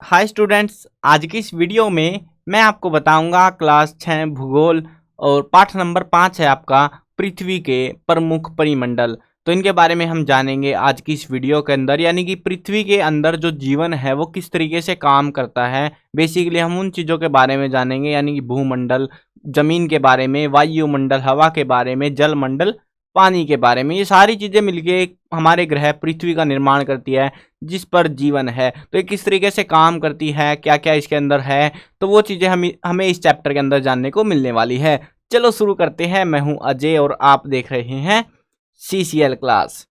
Hi students, आज की इस वीडियो में मैं आपको बताऊंगा क्लास 6 भूगोल और पाठ नंबर 5 है आपका पृथ्वी के प्रमुख परिमंडल। तो इनके बारे में हम जानेंगे आज की इस वीडियो के अंदर, यानी कि पृथ्वी के अंदर जो जीवन है वो किस तरीके से काम करता है। बेसिकली हम उन चीज़ों के बारे में जानेंगे, यानी कि भूमंडल, जमीन के बारे में, वायुमंडल हवा के बारे में, जलमंडल पानी के बारे में। ये सारी चीज़ें मिलके हमारे ग्रह पृथ्वी का निर्माण करती है जिस पर जीवन है। तो ये किस तरीके से काम करती है, क्या क्या इसके अंदर है, तो वो चीज़ें हमें इस चैप्टर के अंदर जानने को मिलने वाली है। चलो शुरू करते हैं। मैं हूं अजय और आप देख रहे हैं CCL क्लास।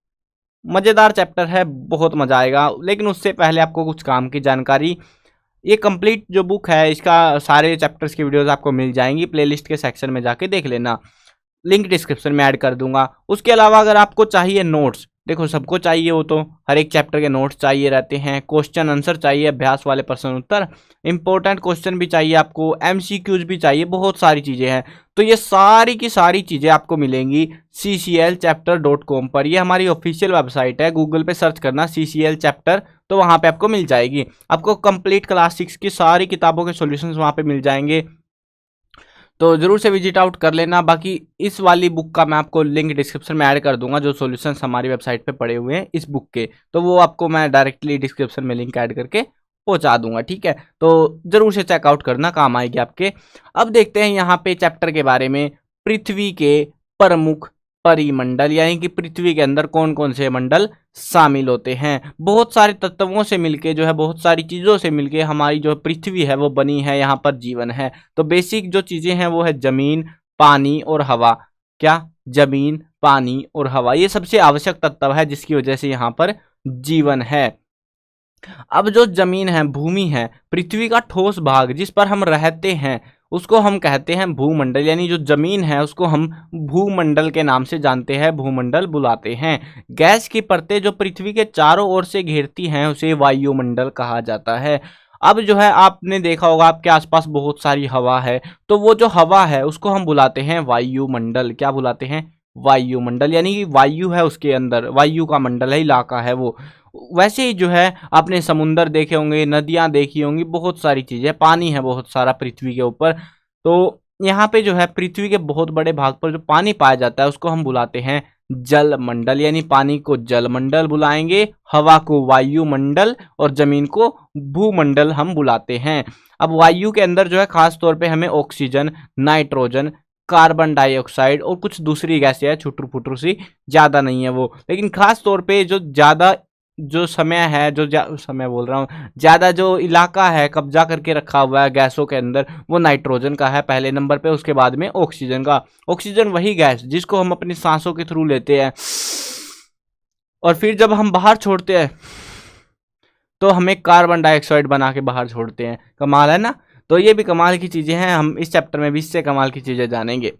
मज़ेदार चैप्टर है, बहुत मज़ा आएगा। लेकिन उससे पहले आपको कुछ काम की जानकारी। ये कंप्लीट जो बुक है इसका सारे चैप्टर्स की वीडियोस आपको मिल जाएंगी, प्लेलिस्ट के सेक्शन में जाके देख लेना, लिंक डिस्क्रिप्शन में ऐड कर दूंगा। उसके अलावा अगर आपको चाहिए नोट्स, देखो सबको चाहिए, वो तो हर एक चैप्टर के नोट्स चाहिए रहते हैं, क्वेश्चन आंसर चाहिए, अभ्यास वाले प्रश्न उत्तर, इंपॉर्टेंट क्वेश्चन भी चाहिए आपको, MCQs भी चाहिए, बहुत सारी चीज़ें हैं। तो ये सारी की सारी चीज़ें आपको मिलेंगी cclchapter.com पर। ये हमारी ऑफिशियल वेबसाइट है, गूगल पे सर्च करना CCL चैप्टर, तो वहाँ पे आपको मिल जाएगी। आपको कंप्लीट क्लास 6 की सारी किताबों के सॉल्यूशंस वहाँ पे मिल जाएंगे, तो जरूर से विजिट आउट कर लेना। बाकी इस वाली बुक का मैं आपको लिंक डिस्क्रिप्शन में ऐड कर दूंगा, जो सॉल्यूशंस हमारी वेबसाइट पे पड़े हुए हैं इस बुक के, तो वो आपको मैं डायरेक्टली डिस्क्रिप्शन में लिंक ऐड करके पहुंचा दूंगा, ठीक है। तो जरूर से चेकआउट करना, काम आएगी आपके। अब देखते हैं यहाँ पे चैप्टर के बारे में, पृथ्वी के प्रमुख परिमंडल, यानी कि पृथ्वी के अंदर कौन कौन से मंडल शामिल होते हैं। बहुत सारे तत्वों से मिलके जो है, बहुत सारी चीज़ों से मिलके हमारी जो पृथ्वी है वो बनी है, यहाँ पर जीवन है। तो बेसिक जो चीज़ें हैं वो है जमीन, पानी और हवा। क्या? जमीन, पानी और हवा, ये सबसे आवश्यक तत्व है जिसकी वजह से यहाँ पर जीवन है। अब जो जमीन है, भूमि है, पृथ्वी का ठोस भाग जिस पर हम रहते हैं, उसको हम कहते हैं भूमंडल। यानी जो जमीन है उसको हम भूमंडल के नाम से जानते हैं, भूमंडल बुलाते हैं। गैस की परतें जो पृथ्वी के चारों ओर से घेरती हैं उसे वायुमंडल कहा जाता है। अब जो है, आपने देखा होगा आपके आसपास बहुत सारी हवा है, तो वो जो हवा है उसको हम बुलाते हैं वायुमंडल। क्या बुलाते हैं? वायुमंडल। यानी कि वायु है उसके अंदर, वायु का मंडल है, इलाका है वो। वैसे ही जो है, आपने समुंदर देखे होंगे, नदियां देखी होंगी, बहुत सारी चीजें, पानी है बहुत सारा पृथ्वी के ऊपर। तो यहाँ पे जो है पृथ्वी के बहुत बड़े भाग पर जो पानी पाया जाता है उसको हम बुलाते हैं जलमंडल। यानी पानी को जलमंडल बुलाएंगे, हवा को वायुमंडल और जमीन को भूमंडल हम बुलाते हैं। अब वायु के अंदर जो है खास तौर पे हमें ऑक्सीजन, नाइट्रोजन, कार्बन डाइऑक्साइड और कुछ दूसरी गैसें है, छुटरू फुटरू सी, ज़्यादा नहीं है वो, लेकिन खास तौर पे जो ज़्यादा जो समय है, जो समय बोल रहा हूँ, ज़्यादा जो इलाका है कब्जा करके रखा हुआ है गैसों के अंदर, वो नाइट्रोजन का है पहले नंबर पे, उसके बाद में ऑक्सीजन का। ऑक्सीजन वही गैस जिसको हम अपनी सांसों के थ्रू लेते हैं और फिर जब हम बाहर छोड़ते हैं तो हमें कार्बन डाइऑक्साइड बना के बाहर छोड़ते हैं। कमाल है ना? तो ये भी कमाल की चीज़ें हैं, हम इस चैप्टर में भी इससे कमाल की चीज़ें जानेंगे।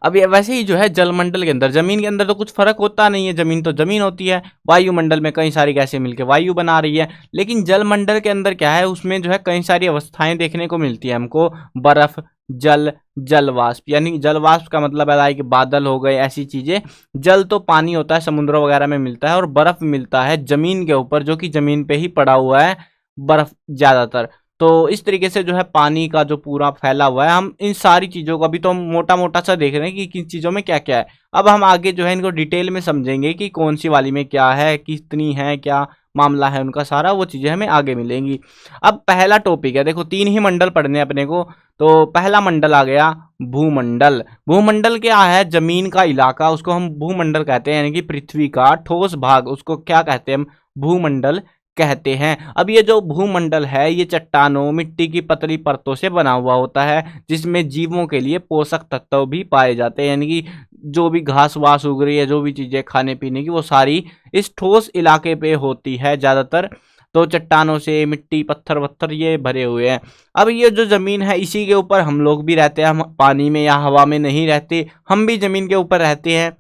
अब ये वैसे ही जो है जलमंडल के अंदर, जमीन के अंदर तो कुछ फर्क होता नहीं है, जमीन तो जमीन होती है, वायुमंडल में कई सारी गैसें मिलकर वायु बना रही है। लेकिन जलमंडल के अंदर क्या है, उसमें जो है कई सारी अवस्थाएं देखने को मिलती है हमको, बर्फ, जल, जलवाष्प। यानी जलवाष्प का मतलब है कि बादल हो गए, ऐसी चीजें। जल तो पानी होता है, समुद्रों वगैरह में मिलता है, और बर्फ मिलता है जमीन के ऊपर, जो कि जमीन पे ही पड़ा हुआ है बर्फ ज्यादातर। तो इस तरीके से जो है पानी का जो पूरा फैला हुआ है, हम इन सारी चीज़ों को अभी तो हम मोटा मोटा सा देख रहे हैं कि किन चीज़ों में क्या क्या है। अब हम आगे जो है इनको डिटेल में समझेंगे कि कौन सी वाली में क्या है, कितनी है, क्या मामला है उनका, सारा वो चीज़ें हमें आगे मिलेंगी। अब पहला टॉपिक है, देखो 3 ही मंडल पढ़ने हैं अपने को। तो पहला मंडल आ गया भूमंडल। भूमंडल क्या है? जमीन का इलाका, उसको हम भूमंडल कहते हैं। यानी कि पृथ्वी का ठोस भाग, उसको क्या कहते हैं हम? भूमंडल कहते हैं। अब ये जो भूमंडल है ये चट्टानों, मिट्टी की पतली परतों से बना हुआ होता है, जिसमें जीवों के लिए पोषक तत्व भी पाए जाते हैं। यानी कि जो भी घास वास उग रही है, जो भी चीज़ें खाने पीने की, वो सारी इस ठोस इलाके पे होती है ज़्यादातर। तो चट्टानों से मिट्टी, पत्थर वत्थर ये भरे हुए हैं। अब ये जो ज़मीन है इसी के ऊपर हम लोग भी रहते हैं, हम पानी में या हवा में नहीं रहते, हम भी ज़मीन के ऊपर रहते हैं।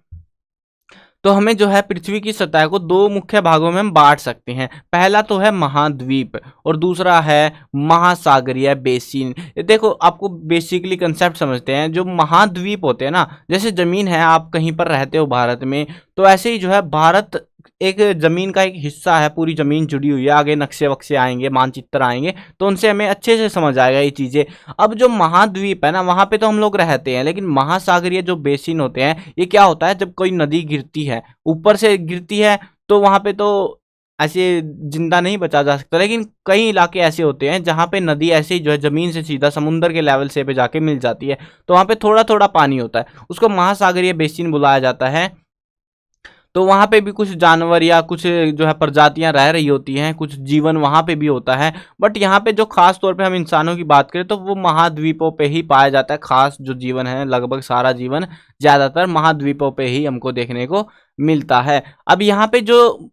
तो हमें जो है पृथ्वी की सतह को 2 मुख्य भागों में हम बांट सकते हैं। पहला तो है महाद्वीप और दूसरा है महासागरीय बेसिन। ये देखो, आपको बेसिकली कंसेप्ट समझते हैं। जो महाद्वीप होते हैं ना, जैसे जमीन है, आप कहीं पर रहते हो भारत में, तो ऐसे ही जो है भारत एक जमीन का एक हिस्सा है, पूरी जमीन जुड़ी हुई है, आगे नक्शे वक्शे आएंगे, मानचित्र आएंगे, तो उनसे हमें अच्छे से समझ आएगा ये चीजें। अब जो महाद्वीप है ना, वहां पे तो हम लोग रहते हैं, लेकिन महासागरीय जो बेसिन होते हैं, ये क्या होता है, जब कोई नदी गिरती है, ऊपर से गिरती है, तो वहां पे तो ऐसे जिंदा नहीं बचा जा सकता, लेकिन कई इलाके ऐसे होते हैं जहां पे नदी ऐसे ही जो है जमीन से सीधा समुद्र के लेवल से पे जाके मिल जाती है, तो वहां पे थोड़ा थोड़ा पानी होता है, उसको महासागरीय बेसिन बुलाया जाता है। तो वहां पे भी कुछ जानवर या कुछ जो है प्रजातियां रह रही होती हैं, कुछ जीवन वहां पे भी होता है। बट यहाँ पे जो खास तौर पे हम इंसानों की बात करें तो वो महाद्वीपों पे ही पाया जाता है, खास जो जीवन है, लगभग सारा जीवन ज्यादातर महाद्वीपों पे ही हमको देखने को मिलता है। अब यहाँ पे जो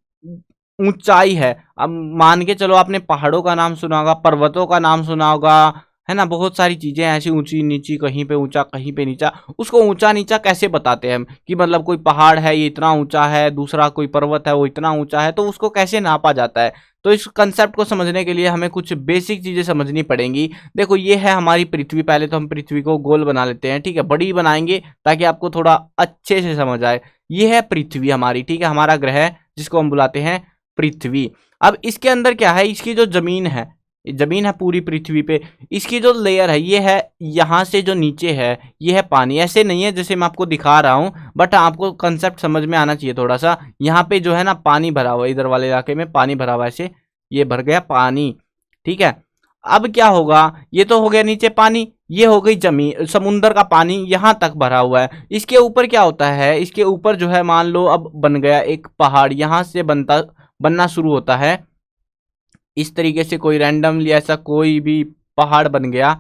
ऊंचाई है, अब मान के चलो, आपने पहाड़ों का नाम सुना होगा, पर्वतों का नाम सुना होगा, है ना, बहुत सारी चीजें ऐसी ऊंची नीची, कहीं पे ऊंचा कहीं पे नीचा। उसको ऊंचा नीचा कैसे बताते हैं हम, कि मतलब कोई पहाड़ है ये इतना ऊंचा है, दूसरा कोई पर्वत है वो इतना ऊंचा है, तो उसको कैसे नापा जाता है। तो इस कंसेप्ट को समझने के लिए हमें कुछ बेसिक चीजें समझनी पड़ेंगी। देखो ये है हमारी पृथ्वी, पहले तो हम पृथ्वी को गोल बना लेते हैं, ठीक है, बड़ी बनाएंगे ताकि आपको थोड़ा अच्छे से समझ आए। ये है पृथ्वी हमारी, ठीक है, हमारा ग्रह जिसको हम बुलाते हैं पृथ्वी। अब इसके अंदर क्या है, इसकी जो जमीन है, जमीन है पूरी पृथ्वी पे, इसकी जो लेयर है ये है, यहाँ से जो नीचे है ये है पानी। ऐसे नहीं है जैसे मैं आपको दिखा रहा हूँ, बट आपको कंसेप्ट समझ में आना चाहिए थोड़ा सा। यहाँ पे जो है ना पानी भरा हुआ है, इधर वाले इलाके में पानी भरा हुआ है, ऐसे ये भर गया पानी, ठीक है। अब क्या होगा, ये तो हो गया नीचे पानी, ये हो गई जमीन, समुंदर का पानी यहाँ तक भरा हुआ है। इसके ऊपर क्या होता है, इसके ऊपर जो है मान लो अब बन गया एक पहाड़, यहाँ से बनना शुरू होता है इस तरीके से, कोई रैंडमली ऐसा कोई भी पहाड़ बन गया,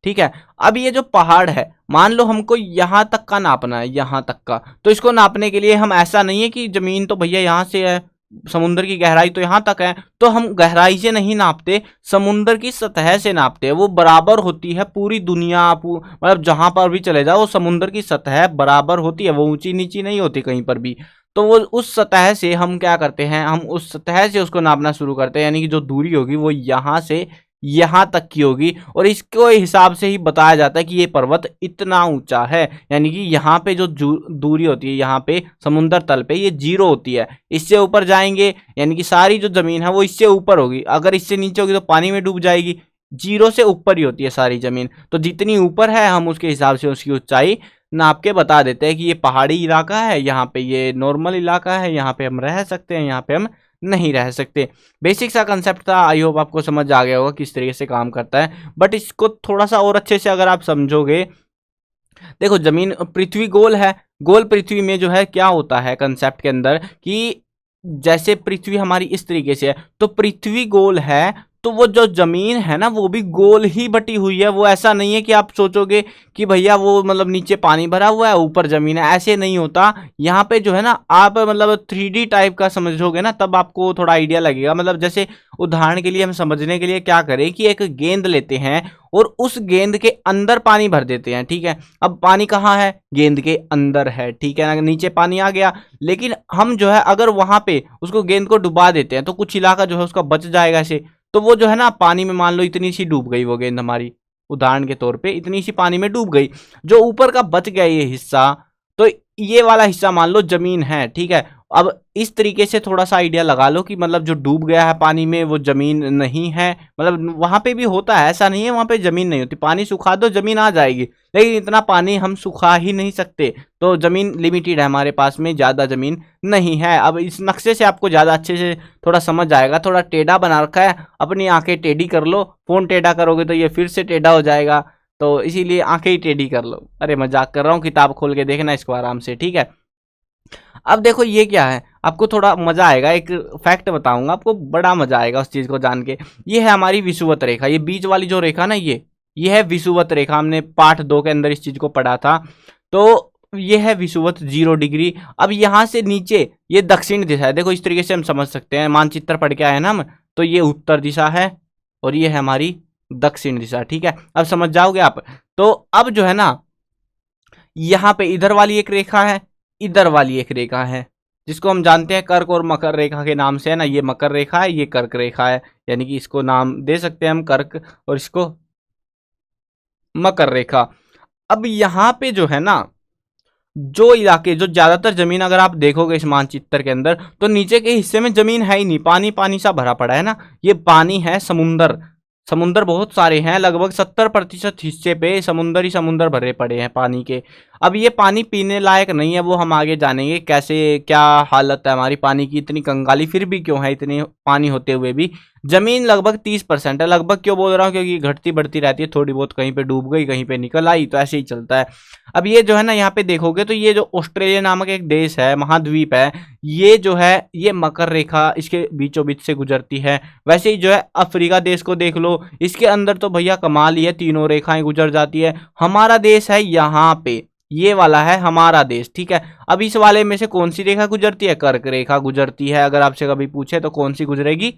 ठीक है। अब ये जो पहाड़ है, मान लो हमको यहाँ तक का नापना है, यहाँ तक का, तो इसको नापने के लिए हम, ऐसा नहीं है कि जमीन तो भैया यहाँ से है, समुद्र की गहराई तो यहाँ तक है, तो हम गहराई से नहीं नापते, समुद्र की सतह से नापते हैं। वो बराबर होती है पूरी दुनिया, मतलब जहां पर भी चले जाओ, वो समुद्र की सतह बराबर होती है, वो ऊंची नीची नहीं होती कहीं पर भी। तो वो उस सतह से हम क्या करते हैं, हम उस सतह से उसको नापना शुरू करते हैं, यानी कि जो दूरी होगी वो यहाँ से यहाँ तक की होगी, और इसको हिसाब से ही बताया जाता है कि ये पर्वत इतना ऊंचा है। यानी कि यहाँ पे जो दूरी होती है, यहाँ पे समुद्र तल पे ये 0 होती है, इससे ऊपर जाएंगे यानी कि सारी जो जमीन है वो इससे ऊपर होगी, अगर इससे नीचे होगी तो पानी में डूब जाएगी। 0 से ऊपर ही होती है सारी जमीन, तो जितनी ऊपर है हम उसके हिसाब से उसकी ऊंचाई नाप के बता देते हैं कि ये पहाड़ी इलाका है, यहाँ पे ये नॉर्मल इलाका है, यहाँ पे हम रह सकते हैं, यहाँ पे हम नहीं रह सकते। बेसिक सा कंसेप्ट था, आई होप आपको समझ आ गया होगा किस तरीके से काम करता है। बट इसको थोड़ा सा और अच्छे से अगर आप समझोगे, देखो जमीन, पृथ्वी गोल है, गोल पृथ्वी में जो है क्या होता है कंसेप्ट के अंदर, कि जैसे पृथ्वी हमारी इस तरीके से है, तो पृथ्वी गोल है, तो वो जो जमीन है ना वो भी गोल ही बटी हुई है। वो ऐसा नहीं है कि आप सोचोगे कि भैया वो मतलब नीचे पानी भरा हुआ है ऊपर जमीन है, ऐसे नहीं होता। यहाँ पे जो है ना, आप मतलब 3D टाइप का समझोगे ना, तब आपको थोड़ा आइडिया लगेगा। मतलब जैसे उदाहरण के लिए हम समझने के लिए क्या करें कि एक गेंद लेते हैं और उस गेंद के अंदर पानी भर देते हैं, ठीक है। अब पानी कहाँ है, गेंद के अंदर है, ठीक है ना, नीचे पानी आ गया। लेकिन हम जो है अगर वहां पे उसको गेंद को डुबा देते हैं तो कुछ इलाका जो है उसका बच जाएगा ऐसे, तो वो जो है ना पानी में मान लो इतनी सी डूब गई वो गेंद हमारी, उदाहरण के तौर पे इतनी सी पानी में डूब गई, जो ऊपर का बच गया ये हिस्सा, तो ये वाला हिस्सा मान लो जमीन है, ठीक है। अब इस तरीके से थोड़ा सा आइडिया लगा लो कि मतलब जो डूब गया है पानी में वो जमीन नहीं है, मतलब वहां पे भी होता है, ऐसा नहीं है वहां पे जमीन नहीं होती, पानी सुखा दो जमीन आ जाएगी, लेकिन इतना पानी हम सुखा ही नहीं सकते, तो जमीन लिमिटेड है हमारे पास में, ज्यादा जमीन नहीं है। अब इस नक्शे से आपको ज्यादा अच्छे से थोड़ा समझ आएगा, थोड़ा टेढ़ा बना रखा है, अपनी आंखें टेढ़ी कर लो, फोन टेढ़ा करोगे तो ये फिर से टेढ़ा हो जाएगा, तो इसीलिए आंखें ही टेढ़ी कर लो। अरे मजाक कर रहा हूँ, किताब खोल के देखना इसको आराम से, ठीक है। अब देखो ये क्या है, आपको थोड़ा मजा आएगा, एक फैक्ट बताऊंगा आपको, बड़ा मजा आएगा उस चीज को जान के। ये है हमारी विषुवत रेखा, ये बीच वाली जो रेखा ना, ये है विषुवत रेखा, हमने पार्ट 2 के अंदर इस चीज को पढ़ा था। तो ये है विषुवत 0 डिग्री। अब यहाँ से नीचे ये दक्षिण दिशा है, देखो इस तरीके से हम समझ सकते हैं, मानचित्र पढ़ के आए ना हम, तो ये उत्तर दिशा है और ये है हमारी दक्षिण दिशा, ठीक है। अब समझ जाओगे आप। तो अब जो है ना, यहाँ पे इधर वाली एक रेखा है, इधर वाली एक रेखा है, जिसको हम जानते हैं कर्क और मकर रेखा के नाम से, है ना। ये मकर रेखा है, ये कर्क रेखा है, यानी कि इसको नाम दे सकते हैं हम कर्क और इसको मकर रेखा। अब यहाँ पे जो है ना, जो इलाके, जो ज्यादातर जमीन अगर आप देखोगे इस मानचित्र के अंदर, तो नीचे के हिस्से में जमीन है ही नहीं, पानी पानी सा भरा पड़ा है ना। ये पानी है, समुंदर, समुंदर बहुत सारे हैं, लगभग 70% हिस्से पे समुंदर ही समुंदर भरे पड़े हैं पानी के। अब ये पानी पीने लायक नहीं है, वो हम आगे जानेंगे कैसे, क्या हालत है हमारी पानी की, इतनी कंगाली फिर भी क्यों है, इतनी पानी होते हुए भी। जमीन लगभग 30% है, लगभग क्यों बोल रहा हूँ, क्योंकि घटती बढ़ती रहती है, थोड़ी बहुत कहीं पे डूब गई, कहीं पे निकल आई, तो ऐसे ही चलता है। अब ये जो है ना, यहाँ पे देखोगे तो ये जो ऑस्ट्रेलिया नामक एक देश है, महाद्वीप है, ये जो है ये मकर रेखा इसके बीचों बीच से गुजरती है। वैसे ही जो है अफ्रीका देश को देख लो, इसके अंदर तो भैया कमाल ही है, तीनों रेखाएं गुजर जाती है। हमारा देश है यहाँ पे, ये वाला है हमारा देश, ठीक है। अब इस वाले में से कौन सी रेखा गुजरती है, कर्क रेखा गुजरती है। अगर आपसे कभी पूछे तो कौन सी गुजरेगी,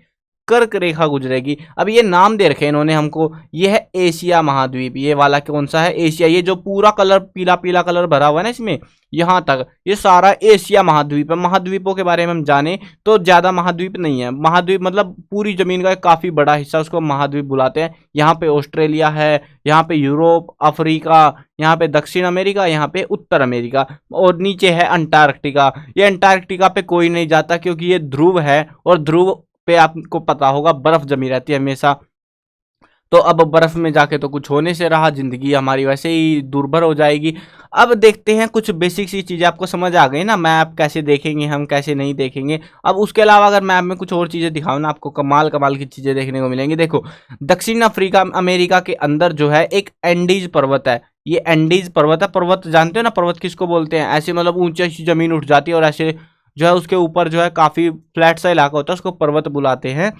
कर्क रेखा गुजरेगी। अब ये नाम दे रखे इन्होंने हमको, ये है एशिया महाद्वीप, ये वाला कौन सा है, एशिया। ये जो पूरा कलर पीला पीला कलर भरा हुआ है ना इसमें, यहाँ तक ये सारा एशिया महाद्वीप है। महाद्वीपों के बारे में हम जाने तो ज्यादा महाद्वीप नहीं है, महाद्वीप मतलब पूरी जमीन का एक काफी बड़ा हिस्सा, उसको महाद्वीप बुलाते हैं। यहाँ पे ऑस्ट्रेलिया है, यहाँ पे यूरोप, अफ्रीका, यहाँ पे दक्षिण अमेरिका, यहाँ पे उत्तर अमेरिका, और नीचे है अंटार्कटिका। ये अंटार्कटिका पे कोई नहीं जाता क्योंकि ये ध्रुव है, और ध्रुव पे आपको पता होगा बर्फ जमी रहती है हमेशा। तो अब बर्फ में जाके तो कुछ होने से रहा, जिंदगी हमारी वैसे ही दुर्भर हो जाएगी। अब देखते हैं कुछ बेसिक सी चीज़ें आपको समझ आ गई ना, मैप कैसे देखेंगे हम, कैसे नहीं देखेंगे। अब उसके अलावा अगर मैप में कुछ और चीज़ें दिखाओ ना, आपको कमाल कमाल की चीज़ें देखने को मिलेंगी। देखो, दक्षिण अफ्रीका अमेरिका के अंदर जो है एक एंडीज पर्वत है, ये एंडीज पर्वत है। पर्वत जानते हो ना, पर्वत किसको बोलते हैं, ऐसे मतलब ऊंची जमीन उठ जाती है और ऐसे जो है उसके ऊपर जो है काफ़ी फ्लैट सा इलाका होता है, उसको पर्वत बुलाते हैं।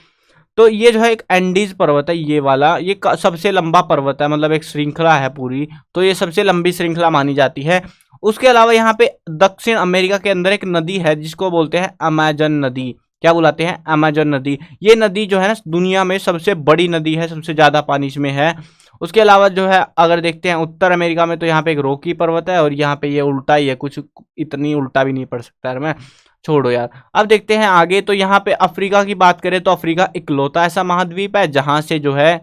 तो ये जो है एक एंडीज पर्वत है, ये वाला, ये सबसे लंबा पर्वत है, मतलब एक श्रृंखला है पूरी, तो ये सबसे लंबी श्रृंखला मानी जाती है। उसके अलावा यहाँ पे दक्षिण अमेरिका के अंदर एक नदी है जिसको बोलते हैं अमेजन नदी। क्या बुलाते हैं, अमेजन नदी। ये नदी जो है ना दुनिया में सबसे बड़ी नदी है, सबसे ज्यादा पानी इसमें है। उसके अलावा जो है अगर देखते हैं उत्तर अमेरिका में, तो यहाँ पे एक रॉकी पर्वत है, और यहाँ पे ये उल्टा ही है, कुछ इतनी उल्टा भी नहीं पड़ सकता है मैं, छोड़ो यार। अब देखते हैं आगे, तो यहाँ पे अफ्रीका की बात करें तो अफ्रीका इकलौता ऐसा महाद्वीप है जहां से जो है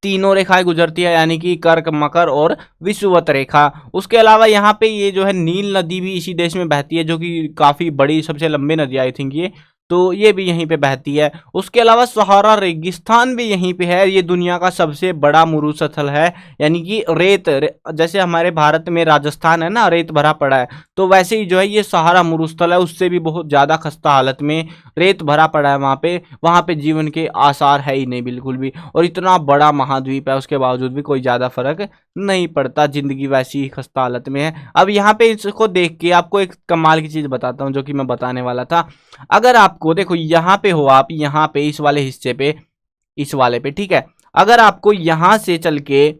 तीनों रेखाएं गुजरती है, यानी कि कर्क, मकर और विषुवत रेखा। उसके अलावा यहाँ पे ये जो है नील नदी भी इसी देश में बहती है, जो कि काफी बड़ी, सबसे लंबी नदी आई थिंक ये, तो ये भी यहीं पे बहती है। उसके अलावा सहारा रेगिस्तान भी यहीं पे है, ये दुनिया का सबसे बड़ा मरुस्थल है, यानी कि जैसे हमारे भारत में राजस्थान है ना, रेत भरा पड़ा है, तो वैसे ही जो है ये सहारा मरुस्थल है, उससे भी बहुत ज़्यादा खस्ता हालत में, रेत भरा पड़ा है वहाँ पे जीवन के आसार है ही नहीं बिल्कुल भी। और इतना बड़ा महाद्वीप है, उसके बावजूद भी कोई ज़्यादा फर्क नहीं पड़ता, जिंदगी वैसी ही खस्ता हालत में है। अब यहाँ पे इसको देख के आपको एक कमाल की चीज़ बताता हूँ जो कि मैं बताने वाला था। अगर आपको देखो, यहाँ पे हो आप, यहाँ पे इस वाले हिस्से पे, इस वाले पे, ठीक है, अगर आपको यहाँ से चल के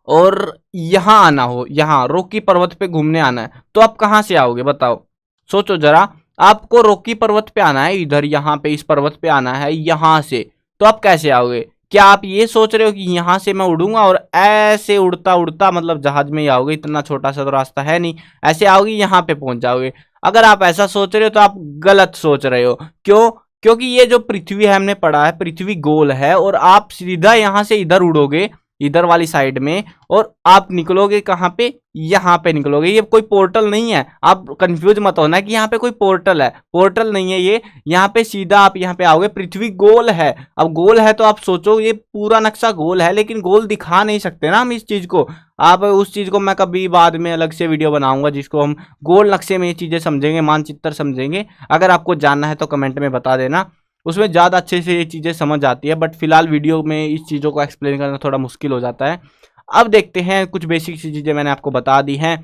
और यहाँ आना हो, यहाँ रॉकी पर्वत पे घूमने आना है, तो आप कहाँ से आओगे बताओ, सोचो जरा। आपको रॉकी पर्वत पे आना है, इधर यहाँ पे इस पर्वत पे आना है यहाँ से, तो आप कैसे आओगे? क्या आप ये सोच रहे हो कि यहाँ से मैं उड़ूंगा और ऐसे उड़ता उड़ता, मतलब जहाज में ही आओगे, इतना छोटा सा तो रास्ता है नहीं, ऐसे आओगे यहाँ पे पहुंच जाओगे? अगर आप ऐसा सोच रहे हो तो आप गलत सोच रहे हो। क्यों? क्योंकि ये जो पृथ्वी है, हमने पढ़ा है पृथ्वी गोल है, और आप सीधा यहाँ से इधर उड़ोगे, इधर वाली साइड में, और आप निकलोगे कहाँ पे, यहाँ पे निकलोगे। ये कोई पोर्टल नहीं है, आप कंफ्यूज मत होना कि यहाँ पे कोई पोर्टल है, पोर्टल नहीं है ये। यहाँ पे सीधा आप यहाँ पे आओगे, पृथ्वी गोल है। अब गोल है तो आप सोचो ये पूरा नक्शा गोल है, लेकिन गोल दिखा नहीं सकते ना हम इस चीज को। आप उस चीज को मैं कभी बाद में अलग से वीडियो बनाऊंगा जिसको हम गोल नक्शे में ये चीजें समझेंगे, मानचित्र समझेंगे। अगर आपको जानना है तो कमेंट में बता देना, उसमें ज़्यादा अच्छे से ये चीज़ें समझ आती है, बट फिलहाल वीडियो में इस चीज़ों को एक्सप्लेन करना थोड़ा मुश्किल हो जाता है। अब देखते हैं, कुछ बेसिक सी चीज़ें मैंने आपको बता दी हैं।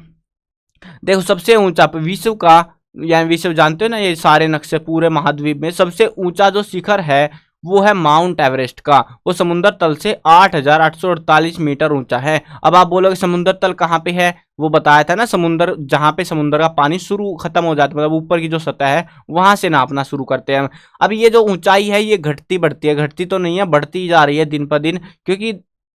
देखो, सबसे ऊंचा विश्व का, यानी विश्व जानते हो ना, ये सारे नक्शे पूरे महाद्वीप में सबसे ऊंचा जो शिखर है वो है माउंट एवरेस्ट का। वो समुद्र तल से 8,848 मीटर ऊंचा है। अब आप बोलोगे समुद्र तल कहाँ पे है, वो बताया था ना, समुद्र जहाँ पे समुद्र का पानी शुरू खत्म हो जाता है, मतलब ऊपर की जो सतह है वहां से नापना शुरू करते हैं। अब ये जो ऊंचाई है ये घटती बढ़ती है, घटती तो नहीं है, बढ़ती जा रही है दिन पर दिन, क्योंकि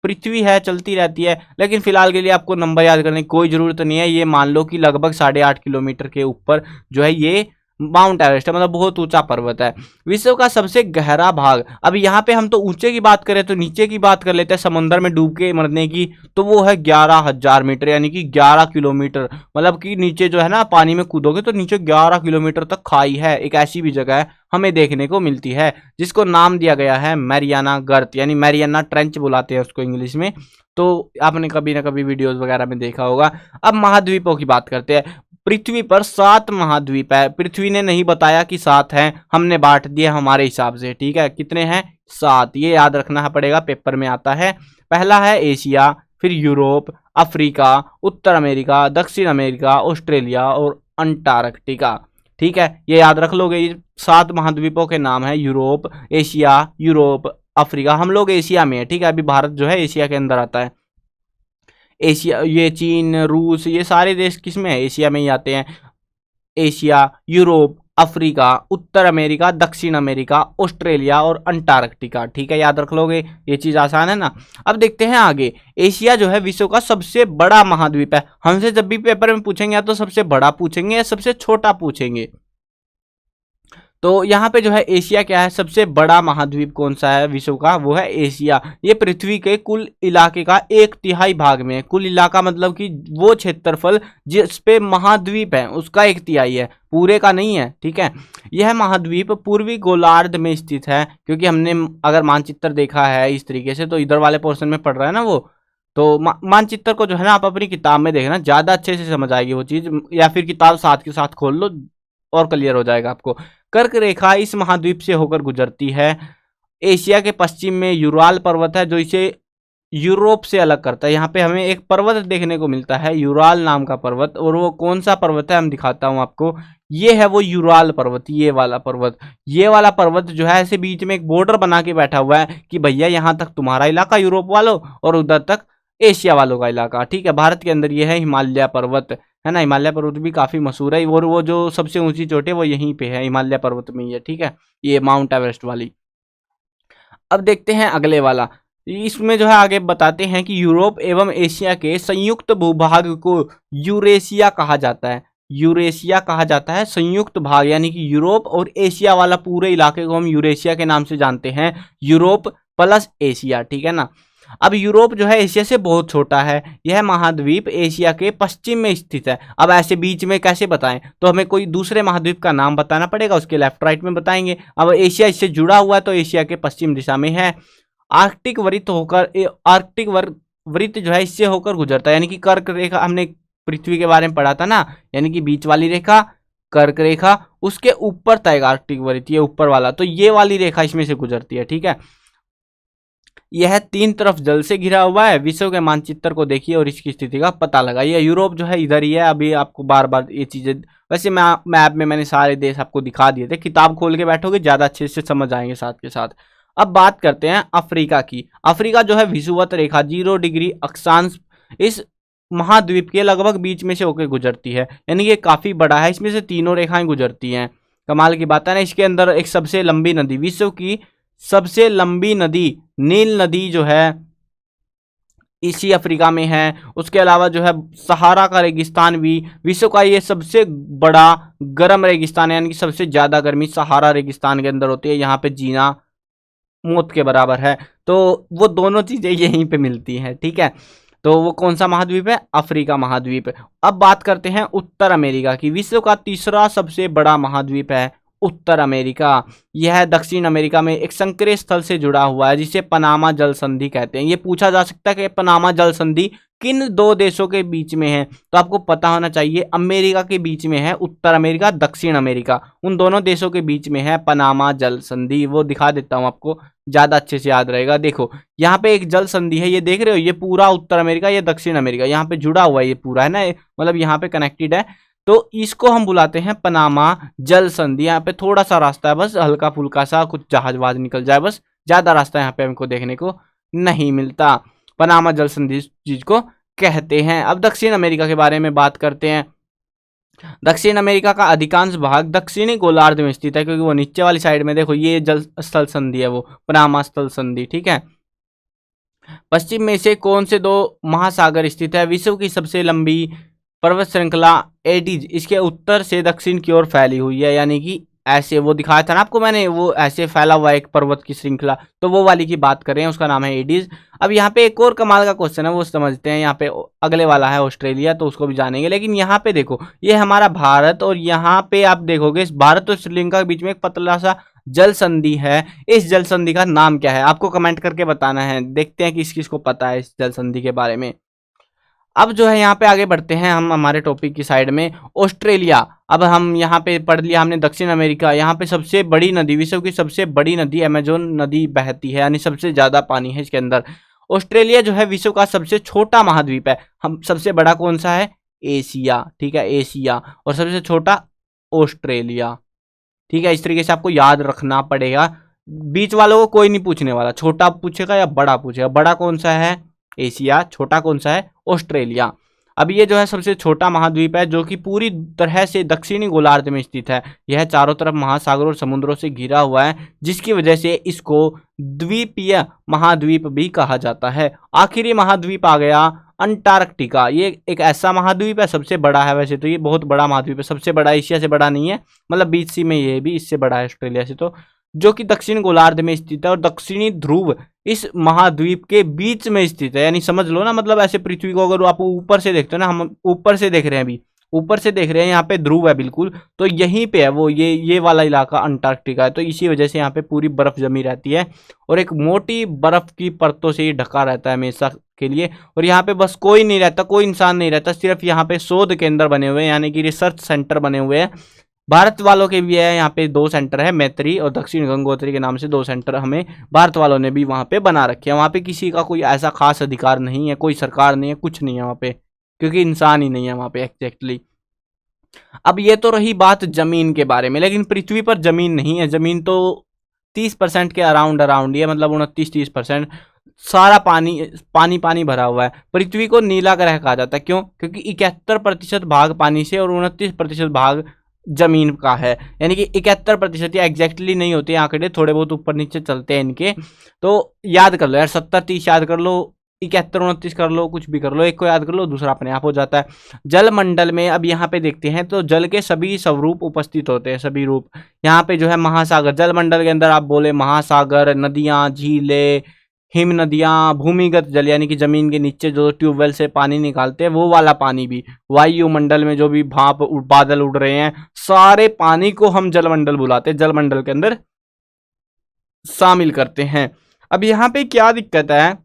पृथ्वी है, चलती रहती है। लेकिन फिलहाल के लिए आपको नंबर याद करने की कोई जरूरत नहीं है। ये मान लो कि लगभग 8.5 किलोमीटर के ऊपर जो है ये माउंट एवरेस्ट है, मतलब बहुत ऊंचा पर्वत है। विश्व का सबसे गहरा भाग, अब यहाँ पे हम तो ऊंचे की बात करें तो नीचे की बात कर लेते हैं समुद्र में डूब के मरने की, तो वो है 11,000 मीटर यानी कि 11 किलोमीटर। मतलब कि नीचे जो है ना पानी में कूदोगे तो नीचे 11 किलोमीटर तक खाई है। एक ऐसी भी जगह है हमें देखने को मिलती है जिसको नाम दिया गया है मैरियाना गर्त, यानी मैरियाना ट्रेंच बुलाते हैं उसको इंग्लिश में। तो आपने कभी ना कभी वीडियोस वगैरह में देखा होगा। अब महाद्वीपों की बात करते हैं। पृथ्वी पर 7 महाद्वीप है। पृथ्वी ने नहीं बताया कि 7 हैं, हमने बांट दिया हमारे हिसाब से, ठीक है। कितने हैं? 7। ये याद रखना पड़ेगा, पेपर में आता है। पहला है एशिया, फिर यूरोप, अफ्रीका, उत्तर अमेरिका, दक्षिण अमेरिका, ऑस्ट्रेलिया और अंटार्कटिका, ठीक है। ये याद रख लोगे। ये 7 महाद्वीपों के नाम है, यूरोप, एशिया, यूरोप, अफ्रीका। हम लोग एशिया में है, ठीक है। अभी भारत जो है एशिया के अंदर आता है। एशिया, ये चीन, रूस, ये सारे देश किस में है? एशिया में ही आते हैं। एशिया, यूरोप, अफ्रीका, उत्तर अमेरिका, दक्षिण अमेरिका, ऑस्ट्रेलिया और अंटार्कटिका, ठीक है। याद रख लोगे, ये चीज आसान है ना। अब देखते हैं आगे। एशिया जो है विश्व का सबसे बड़ा महाद्वीप है। हमसे जब भी पेपर में पूछेंगे या तो सबसे बड़ा पूछेंगे या सबसे छोटा पूछेंगे। तो यहाँ पे जो है एशिया क्या है? सबसे बड़ा महाद्वीप कौन सा है विश्व का? वो है एशिया। ये पृथ्वी के कुल इलाके का 1/3 भाग में है। कुल इलाका मतलब कि वो क्षेत्रफल जिस पे महाद्वीप है उसका 1/3 है, पूरे का नहीं है, ठीक है। यह महाद्वीप पूर्वी गोलार्ध में स्थित है, क्योंकि हमने अगर मानचित्र देखा है इस तरीके से तो इधर वाले पोर्शन में पड़ रहा है ना वो, तो मानचित्र को जो है ना आप अपनी किताब में देखना, ज्यादा अच्छे से समझ आएगी वो चीज, या फिर किताब साथ के साथ खोल लो और क्लियर हो जाएगा आपको। कर्क रेखा इस महाद्वीप से होकर गुजरती है। एशिया के पश्चिम में यूराल पर्वत है जो इसे यूरोप से अलग करता है। यहाँ पे हमें एक पर्वत देखने को मिलता है यूराल नाम का पर्वत, और वो कौन सा पर्वत है हम दिखाता हूँ आपको। ये है वो यूराल पर्वत, ये वाला पर्वत। ये वाला पर्वत जो है ऐसे बीच में एक बॉर्डर बना के बैठा हुआ है कि भैया यहाँ तक तुम्हारा इलाका यूरोप वालों और उधर तक एशिया वालों का इलाका, ठीक है। भारत के अंदर ये है हिमालय पर्वत, है ना। हिमालय पर्वत भी काफी मशहूर है, और वो जो सबसे ऊंची चोटी है वो यहीं पे है, हिमालय पर्वत में ही है, ठीक है। ये माउंट एवरेस्ट वाली। अब देखते हैं अगले वाला। इसमें जो है आगे बताते हैं कि यूरोप एवं एशिया के संयुक्त भूभाग को यूरेशिया कहा जाता है। यूरेशिया कहा जाता है संयुक्त भाग, यानी कि यूरोप और एशिया वाला पूरे इलाके को हम यूरेशिया के नाम से जानते हैं। यूरोप प्लस एशिया, ठीक है ना। अब यूरोप जो है एशिया से बहुत छोटा है। यह महाद्वीप एशिया के पश्चिम में स्थित है। अब ऐसे बीच में कैसे बताएं? तो हमें कोई दूसरे महाद्वीप का नाम बताना पड़ेगा, उसके लेफ्ट राइट में बताएंगे। अब एशिया इससे जुड़ा हुआ है तो एशिया के पश्चिम दिशा में है। आर्कटिक वृत्त होकर आर्कटिक वृत्त जो है इससे होकर गुजरता है, यानी कि कर्क रेखा, हमने पृथ्वी के बारे में पढ़ा था ना, यानी कि बीच वाली रेखा कर्क रेखा, उसके ऊपर था एक आर्कटिक वृत्त, ये ऊपर वाला, तो ये वाली रेखा इसमें से गुजरती है, ठीक है। यह 3 तरफ जल से घिरा हुआ है। विश्व के मानचित्र को देखिए और इसकी स्थिति का पता लगाइए। यूरोप जो है इधर ही है। अभी आपको बार बार ये चीजें, वैसे मैप में मैंने सारे देश आपको दिखा दिए थे, किताब खोल के बैठोगे ज्यादा अच्छे से समझ आएंगे साथ के साथ। अब बात करते हैं अफ्रीका की। अफ्रीका जो है विषुवत रेखा 0 डिग्री अक्षांश इस महाद्वीप के लगभग बीच में से होकर गुजरती है, यानी ये काफी बड़ा है। इसमें से तीनों रेखाएं गुजरती हैं। कमाल की बात है ना। इसके अंदर एक सबसे लंबी नदी, विश्व की सबसे लंबी नदी नील नदी जो है इसी अफ्रीका में है। उसके अलावा जो है सहारा का रेगिस्तान भी विश्व का ये सबसे बड़ा गर्म रेगिस्तान है, यानी कि सबसे ज्यादा गर्मी सहारा रेगिस्तान के अंदर होती है। यहाँ पे जीना मौत के बराबर है। तो वो दोनों चीजें यहीं पे मिलती हैं, ठीक है। तो वो कौन सा महाद्वीप है? अफ्रीका महाद्वीप। अब बात करते हैं उत्तर अमेरिका की। विश्व का तीसरा सबसे बड़ा महाद्वीप है उत्तर अमेरिका। यह दक्षिण अमेरिका में एक संक्रिय स्थल से जुड़ा हुआ है जिसे पनामा जल संधि कहते हैं। ये पूछा जा सकता है कि पनामा जल संधि किन 2 देशों के बीच में है, तो आपको पता होना चाहिए अमेरिका के बीच में है, उत्तर अमेरिका दक्षिण अमेरिका, उन दोनों देशों के बीच में है पनामा जल संधि। वो दिखा देता हूं आपको, ज्यादा अच्छे से याद रहेगा। देखो यहाँ पे एक जल संधि है, ये देख रहे हो, ये पूरा उत्तर अमेरिका, ये दक्षिण अमेरिका, यहाँ पे जुड़ा हुआ है, ये पूरा है ना, मतलब यहाँ पे कनेक्टेड है। तो इसको हम बुलाते हैं पनामा जल संधि। यहाँ पे थोड़ा सा रास्ता है, बस हल्का फुल्का सा, कुछ जहाज वहाज निकल जाए, बस ज्यादा रास्ता यहाँ पे हमको देखने को नहीं मिलता। पनामा जल संधि चीज को कहते हैं। अब दक्षिण अमेरिका के बारे में बात करते हैं। दक्षिण अमेरिका का अधिकांश भाग दक्षिणी गोलार्ध में स्थित है, क्योंकि वो नीचे वाली साइड में देखो ये जल स्थल संधि है, वो पनामा स्थल संधि, ठीक है। पश्चिम में से कौन से 2 महासागर स्थित है? विश्व की सबसे लंबी पर्वत श्रृंखला एडीज इसके उत्तर से दक्षिण की ओर फैली हुई है, यानी कि ऐसे वो दिखाया था ना आपको मैंने, वो ऐसे फैला हुआ है एक पर्वत की श्रृंखला, तो वो वाली की बात कर रहे हैं, उसका नाम है एडीज। अब यहाँ पे एक और कमाल का क्वेश्चन है, वो समझते हैं। यहाँ पे अगले वाला है ऑस्ट्रेलिया, तो उसको भी जानेंगे। लेकिन यहाँ पे देखो, ये हमारा भारत, और यहाँ पे आप देखोगे भारत और श्रीलंका के बीच में एक पतला सा जल संधि है। इस जल संधि का नाम क्या है, आपको कमेंट करके बताना है। देखते हैं किस किस को पता है इस जल संधि के बारे में। अब जो है यहाँ पे आगे बढ़ते हैं हम हमारे टॉपिक की साइड में। ऑस्ट्रेलिया, अब हम यहाँ पे पढ़ लिया हमने दक्षिण अमेरिका। यहाँ पे सबसे बड़ी नदी, विश्व की सबसे बड़ी नदी अमेजोन नदी बहती है, यानी सबसे ज्यादा पानी है इसके अंदर। ऑस्ट्रेलिया जो है विश्व का सबसे छोटा महाद्वीप है। हम सबसे बड़ा कौन सा है, एशिया, ठीक है, एशिया, और सबसे छोटा ऑस्ट्रेलिया, ठीक है। इस तरीके से आपको याद रखना पड़ेगा। बीच वालों को कोई नहीं पूछने वाला, छोटा पूछेगा या बड़ा पूछेगा। बड़ा कौन सा है, एशिया, छोटा कौन सा है, ऑस्ट्रेलिया। अब ये जो है सबसे छोटा महाद्वीप है, जो कि पूरी तरह से दक्षिणी गोलार्ध में स्थित है। यह चारों तरफ महासागरों और समुद्रों से घिरा हुआ है, जिसकी वजह से इसको द्वीपीय महाद्वीप भी कहा जाता है। आखिरी महाद्वीप आ गया अंटार्कटिका। ये एक ऐसा महाद्वीप है, सबसे बड़ा है, वैसे तो ये बहुत बड़ा महाद्वीप है, सबसे बड़ा, एशिया से बड़ा नहीं है, मतलब बीच सी में ये भी इससे बड़ा है ऑस्ट्रेलिया से, तो जो कि दक्षिण गोलार्ध में स्थित है। और दक्षिणी ध्रुव इस महाद्वीप के बीच में स्थित है, यानी समझ लो ना, मतलब ऐसे पृथ्वी को अगर आप ऊपर से देखते हो ना, हम ऊपर से देख रहे हैं, अभी ऊपर से देख रहे हैं, यहाँ पे ध्रुव है बिल्कुल, तो यहीं पे है वो, ये वाला इलाका अंटार्कटिका है। तो इसी वजह से यहाँ पे पूरी बर्फ जमी रहती है, और एक मोटी बर्फ की परतों से ये ढका रहता है हमेशा के लिए। और यहाँ पे बस कोई नहीं रहता, कोई इंसान नहीं रहता, सिर्फ यहाँ पे शोध केंद्र बने हुए हैं, यानी कि रिसर्च सेंटर बने हुए हैं। भारत वालों के भी है, यहाँ पे 2 सेंटर है, मैत्री और दक्षिण गंगोत्री के नाम से 2 सेंटर हमें भारत वालों ने भी वहाँ पे बना रखे हैं। वहाँ पे किसी का कोई ऐसा खास अधिकार नहीं है, कोई सरकार नहीं है, कुछ नहीं है वहाँ पे, क्योंकि इंसान ही नहीं है वहाँ पे एग्जैक्टली। अब ये तो रही बात जमीन के बारे में, लेकिन पृथ्वी पर जमीन नहीं है। जमीन तो 30% के अराउंड ही है, मतलब 29-30%। सारा पानी भरा हुआ है। पृथ्वी को नीला ग्रह कहा जाता है, क्यों? क्योंकि 71% भाग पानी से और 29% भाग जमीन का है, यानी कि 71% या एग्जैक्टली नहीं होते आंकड़े, थोड़े बहुत ऊपर नीचे चलते हैं इनके, तो याद कर लो यार, 70-30 याद कर लो, 71-29 कर लो, कुछ भी कर लो, एक को याद कर लो, दूसरा अपने आप हो जाता है। जल मंडल में अब यहाँ पे देखते हैं तो जल के सभी स्वरूप उपस्थित होते हैं, सभी रूप। यहाँ पे जो है महासागर, जल मंडल के अंदर आप बोले महासागर, नदियां, झीलें, हिम नदियां, भूमिगत जल यानी कि जमीन के नीचे जो ट्यूबवेल से पानी निकालते हैं वो वाला पानी भी, वायुमंडल में जो भी भाप बादल उड़ रहे हैं, सारे पानी को हम जलमंडल बुलाते हैं, जलमंडल के अंदर शामिल करते हैं। अब यहाँ पे क्या दिक्कत है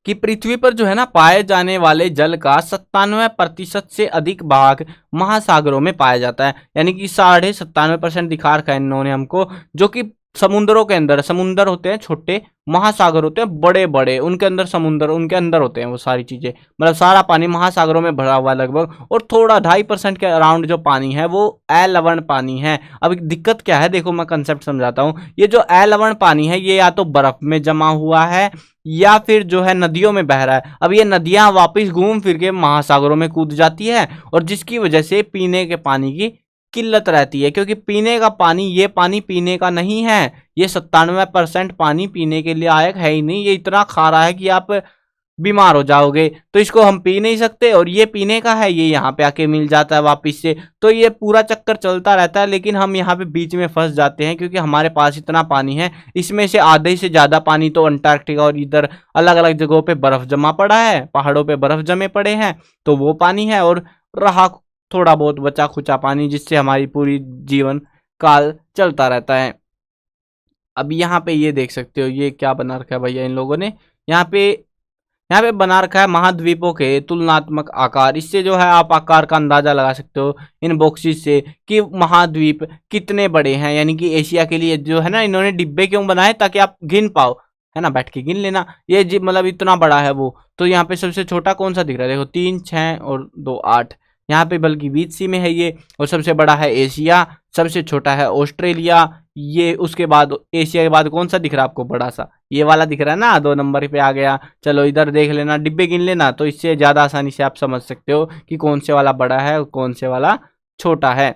कि पृथ्वी पर जो है ना पाए जाने वाले जल का 97% से अधिक भाग महासागरों में पाया जाता है, यानी कि 97.5% दिखा रखा है इन्होंने हमको, जो कि समुद्रों के अंदर, समुद्र होते हैं छोटे, महासागर होते हैं बड़े बड़े, उनके अंदर समुद्र, उनके अंदर होते हैं वो सारी चीजें, मतलब सारा पानी महासागरों में भरा हुआ है लगभग। और थोड़ा 2.5% के अराउंड जो पानी है वो अलवण पानी है। अब दिक्कत क्या है, देखो मैं कंसेप्ट समझाता हूँ। ये जो अलवण पानी है ये या तो बर्फ में जमा हुआ है या फिर जो है नदियों में बह रहा है। अब ये नदियां वापस घूम फिर के महासागरों में कूद जाती है, और जिसकी वजह से पीने के पानी की किल्लत रहती है, क्योंकि पीने का पानी, ये पानी पीने का नहीं है। ये 97% पानी पीने के लिए लायक है ही नहीं, ये इतना खारा है कि आप बीमार हो जाओगे, तो इसको हम पी नहीं सकते। और ये पीने का है, ये यहाँ पे आके मिल जाता है वापिस से, तो ये पूरा चक्कर चलता रहता है। लेकिन हम यहाँ पे बीच में फंस जाते हैं, क्योंकि हमारे पास इतना पानी है, इसमें से आधे से ज्यादा पानी तो अंटार्कटिका और इधर अलग अलग जगहों पे बर्फ जमा पड़ा है, पहाड़ों पे बर्फ जमे पड़े हैं, तो वो पानी है। और रहा थोड़ा बहुत बचा खुचा पानी, जिससे हमारी पूरी जीवन काल चलता रहता है। अब यहाँ पे ये देख सकते हो, ये क्या बना रखा है भैया इन लोगों ने, यहाँ पे बना रखा है महाद्वीपों के तुलनात्मक आकार। इससे जो है आप आकार का अंदाजा लगा सकते हो इन बॉक्सेस से कि महाद्वीप कितने बड़े हैं। यानी कि एशिया के लिए जो है ना, इन्होंने डिब्बे क्यों बनाए, ताकि आप गिन पाओ, है ना, बैठ के गिन लेना। ये जी मतलब इतना बड़ा है वो। तो यहाँ पे सबसे छोटा कौन सा दिख रहा है, देखो 3, 6 और 2, 8, यहाँ पे बल्कि बीच सी में है ये। और सबसे बड़ा है एशिया, सबसे छोटा है ऑस्ट्रेलिया। ये उसके बाद एशिया के बाद कौन सा दिख रहा है आपको बड़ा सा, ये वाला दिख रहा है ना, 2 नंबर पे आ गया। चलो इधर देख लेना, डिब्बे गिन लेना, तो इससे ज्यादा आसानी से आप समझ सकते हो कि कौन से वाला बड़ा है और कौन से वाला छोटा है।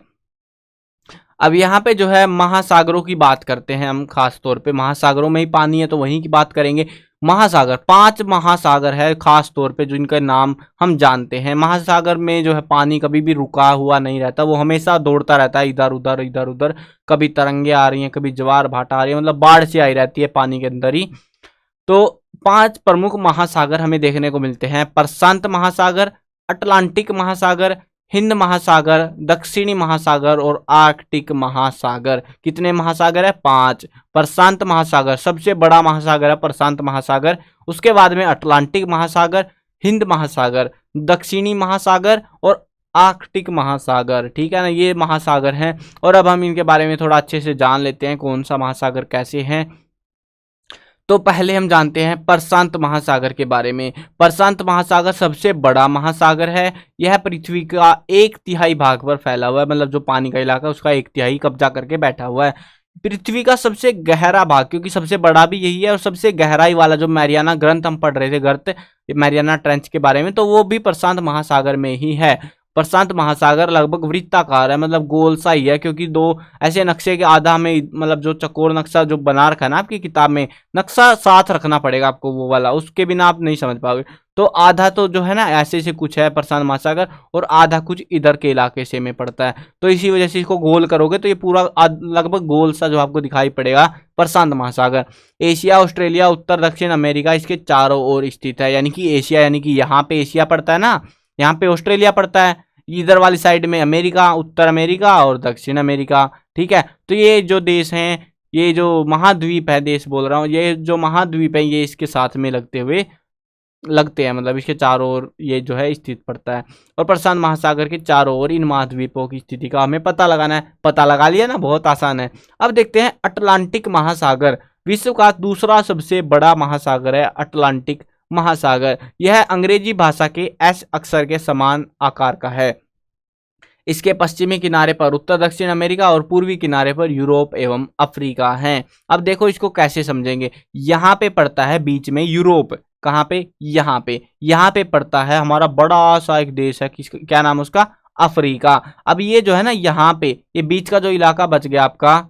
अब यहाँ पे जो है महासागरों की बात करते हैं हम, खास तौर पे महासागरों में ही पानी है तो वहीं की बात करेंगे। महासागर, 5 महासागर है खास तौर पे जो इनका नाम हम जानते हैं। महासागर में जो है पानी कभी भी रुका हुआ नहीं रहता, वो हमेशा दौड़ता रहता है इधर उधर इधर उधर। कभी तरंगे आ रही हैं, कभी ज्वार भाटा आ रही है, मतलब बाढ़ से आई रहती है पानी के अंदर ही। तो 5 प्रमुख महासागर हमें देखने को मिलते हैं। प्रशांत महासागर, अटलांटिक महासागर, हिंद महासागर, दक्षिणी महासागर और आर्कटिक महासागर। कितने महासागर है? 5। प्रशांत महासागर सबसे बड़ा महासागर है, प्रशांत महासागर। उसके बाद में अटलांटिक महासागर, हिंद महासागर, दक्षिणी महासागर और आर्कटिक महासागर। ठीक है ना, ये महासागर हैं। और अब हम इनके बारे में थोड़ा अच्छे से जान लेते हैं कौन सा महासागर कैसे हैं। तो पहले हम जानते हैं प्रशांत महासागर के बारे में। प्रशांत महासागर सबसे बड़ा महासागर है। यह पृथ्वी का 1/3 भाग पर फैला हुआ है, मतलब जो पानी का इलाका है उसका 1/3 कब्जा करके बैठा हुआ है। पृथ्वी का सबसे गहरा भाग, क्योंकि सबसे बड़ा भी यही है और सबसे गहराई वाला जो मैरियाना ग्रंथ हम पढ़ रहे थे, गर्त मैरियाना ट्रेंच के बारे में, तो वो भी प्रशांत महासागर में ही है। प्रशांत महासागर लगभग वृत्ताकार है, मतलब गोल सा ही है, क्योंकि दो ऐसे नक्शे के आधा में, मतलब जो चकोर नक्शा जो बना रखा है ना आपकी किताब में, नक्शा साथ रखना पड़ेगा आपको वो वाला, उसके बिना आप नहीं समझ पाओगे। तो आधा तो जो है ना ऐसे से कुछ है प्रशांत महासागर, और आधा कुछ इधर के इलाके से में पड़ता है। तो इसी वजह से इसको गोल करोगे तो ये पूरा लगभग गोल सा जो आपको दिखाई पड़ेगा प्रशांत महासागर। एशिया, ऑस्ट्रेलिया, उत्तर दक्षिण अमेरिका इसके चारों ओर स्थित है। यानी कि एशिया, यानी कि यहाँ पे एशिया पड़ता है ना, यहाँ पे ऑस्ट्रेलिया पड़ता है, इधर वाली साइड में अमेरिका, उत्तर अमेरिका और दक्षिण अमेरिका। ठीक है, तो ये जो देश हैं, ये जो महाद्वीप है, देश बोल रहा हूँ, ये जो महाद्वीप है ये इसके साथ में लगते हैं, मतलब इसके चारों ओर ये जो है स्थित पड़ता है। और प्रशांत महासागर के चारों ओर इन महाद्वीपों की स्थिति का हमें पता लगाना है। पता लगा लिया ना, बहुत आसान है। अब देखते हैं अटलांटिक महासागर। विश्व का दूसरा सबसे बड़ा महासागर है अटलांटिक महासागर। यह अंग्रेजी भाषा के एस अक्षर के समान आकार का है। इसके पश्चिमी किनारे पर उत्तर दक्षिण अमेरिका और पूर्वी किनारे पर यूरोप एवं अफ्रीका हैं। अब देखो इसको कैसे समझेंगे। यहाँ पे पड़ता है बीच में यूरोप, कहाँ पे? यहाँ पे पड़ता है हमारा बड़ा सा एक देश है, क्या नाम है उसका? अफ्रीका। अब ये जो है ना, यहाँ पे ये बीच का जो इलाका बच गया आपका,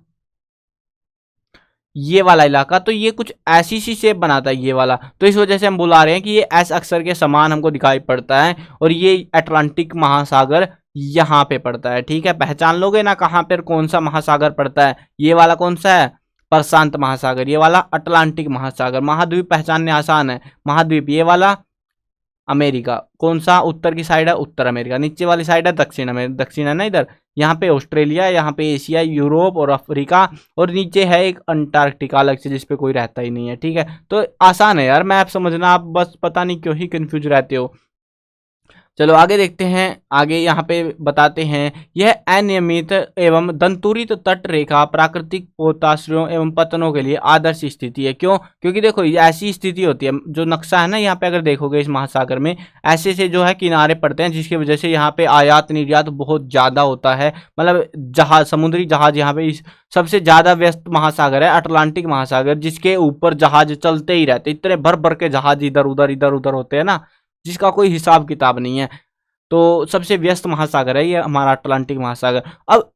ये वाला इलाका, तो ये कुछ ऐसी सी शेप बनाता है ये वाला, तो इस वजह से हम बुला रहे हैं कि ये एस अक्षर के समान हमको दिखाई पड़ता है। और ये अटलांटिक महासागर यहाँ पे पड़ता है। ठीक है, पहचान लोगे ना कहाँ पर कौन सा महासागर पड़ता है। ये वाला कौन सा है? प्रशांत महासागर। ये वाला अटलांटिक महासागर। महाद्वीप पहचानने आसान है। महाद्वीप ये वाला अमेरिका, कौन सा? उत्तर की साइड है उत्तर अमेरिका, नीचे वाली साइड है दक्षिण अमेरिका, दक्षिण है ना इधर। यहाँ पे ऑस्ट्रेलिया, यहाँ पे एशिया, यूरोप और अफ्रीका, और नीचे है एक अंटार्कटिका अलग से जिसपे कोई रहता ही नहीं है। ठीक है, तो आसान है यार, मैप समझना, आप बस पता नहीं क्यों ही कंफ्यूज रहते हो। चलो आगे देखते हैं। आगे यहाँ पे बताते हैं, यह अनियमित एवं दंतुरित तट रेखा प्राकृतिक पोताश्रयों एवं पतनों के लिए आदर्श स्थिति है। क्यों? क्योंकि देखो ये ऐसी स्थिति होती है, जो नक्शा है ना यहाँ पे अगर देखोगे इस महासागर में ऐसे से जो है किनारे पड़ते हैं, जिसकी वजह से यहाँ पे आयात निर्यात बहुत ज्यादा होता है। मतलब जहाज, समुद्री जहाज यहाँ पे सबसे ज्यादा व्यस्त महासागर है अटलांटिक महासागर, जिसके ऊपर जहाज चलते ही रहते, इतने भर भर के जहाज इधर उधर होते हैं ना, जिसका कोई हिसाब किताब नहीं है। तो सबसे व्यस्त महासागर है ये हमारा अटलांटिक महासागर। अब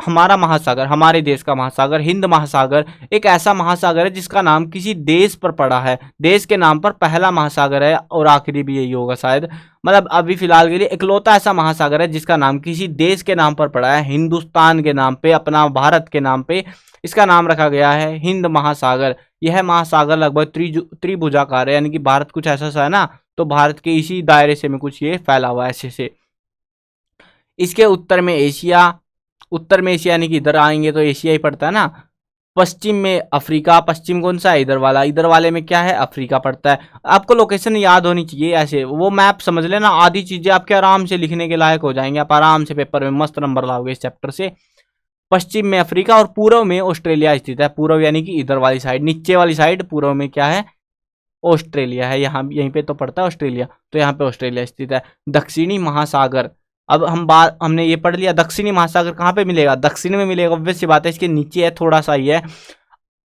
हमारा महासागर, हमारे देश का महासागर हिंद महासागर, एक ऐसा महासागर है जिसका नाम किसी देश पर पड़ा है। देश के नाम पर पहला महासागर है और आखिरी भी यही होगा शायद। मतलब अभी फिलहाल के लिए इकलौता ऐसा महासागर है जिसका नाम किसी देश के नाम पर पड़ा है। हिंदुस्तान के नाम पे, अपना भारत के नाम पे इसका नाम रखा गया है हिंद महासागर। यह महासागर लगभग त्रिभुजाकार है, यानी कि भारत कुछ ऐसा सा है ना, तो भारत के इसी दायरे से में कुछ ये फैला हुआ है ऐसे से। इसके उत्तर में एशिया, यानी कि इधर आएंगे तो एशिया ही पड़ता है ना। पश्चिम में अफ्रीका, पश्चिम कौन सा है? इधर वाला, इधर वाले में क्या है? अफ्रीका पड़ता है। आपको लोकेशन याद होनी चाहिए, ऐसे वो मैप समझ लेना, आधी चीजें आपके आराम से लिखने के लायक हो जाएंगे, आप आराम से पेपर में मस्त नंबर लाओगे इस चैप्टर से। पश्चिम में अफ्रीका और पूर्व में ऑस्ट्रेलिया स्थित है। पूर्व यानी कि इधर वाली साइड, नीचे वाली साइड पूर्व में क्या है? ऑस्ट्रेलिया है। यहाँ यहीं पे तो पड़ता है ऑस्ट्रेलिया, तो यहाँ पे ऑस्ट्रेलिया स्थित है। दक्षिणी महासागर, अब हमने ये पढ़ लिया, दक्षिणी महासागर कहाँ पे मिलेगा? दक्षिण में मिलेगा, ऑब्वियस सी बात है, इसके नीचे है, थोड़ा सा ही है।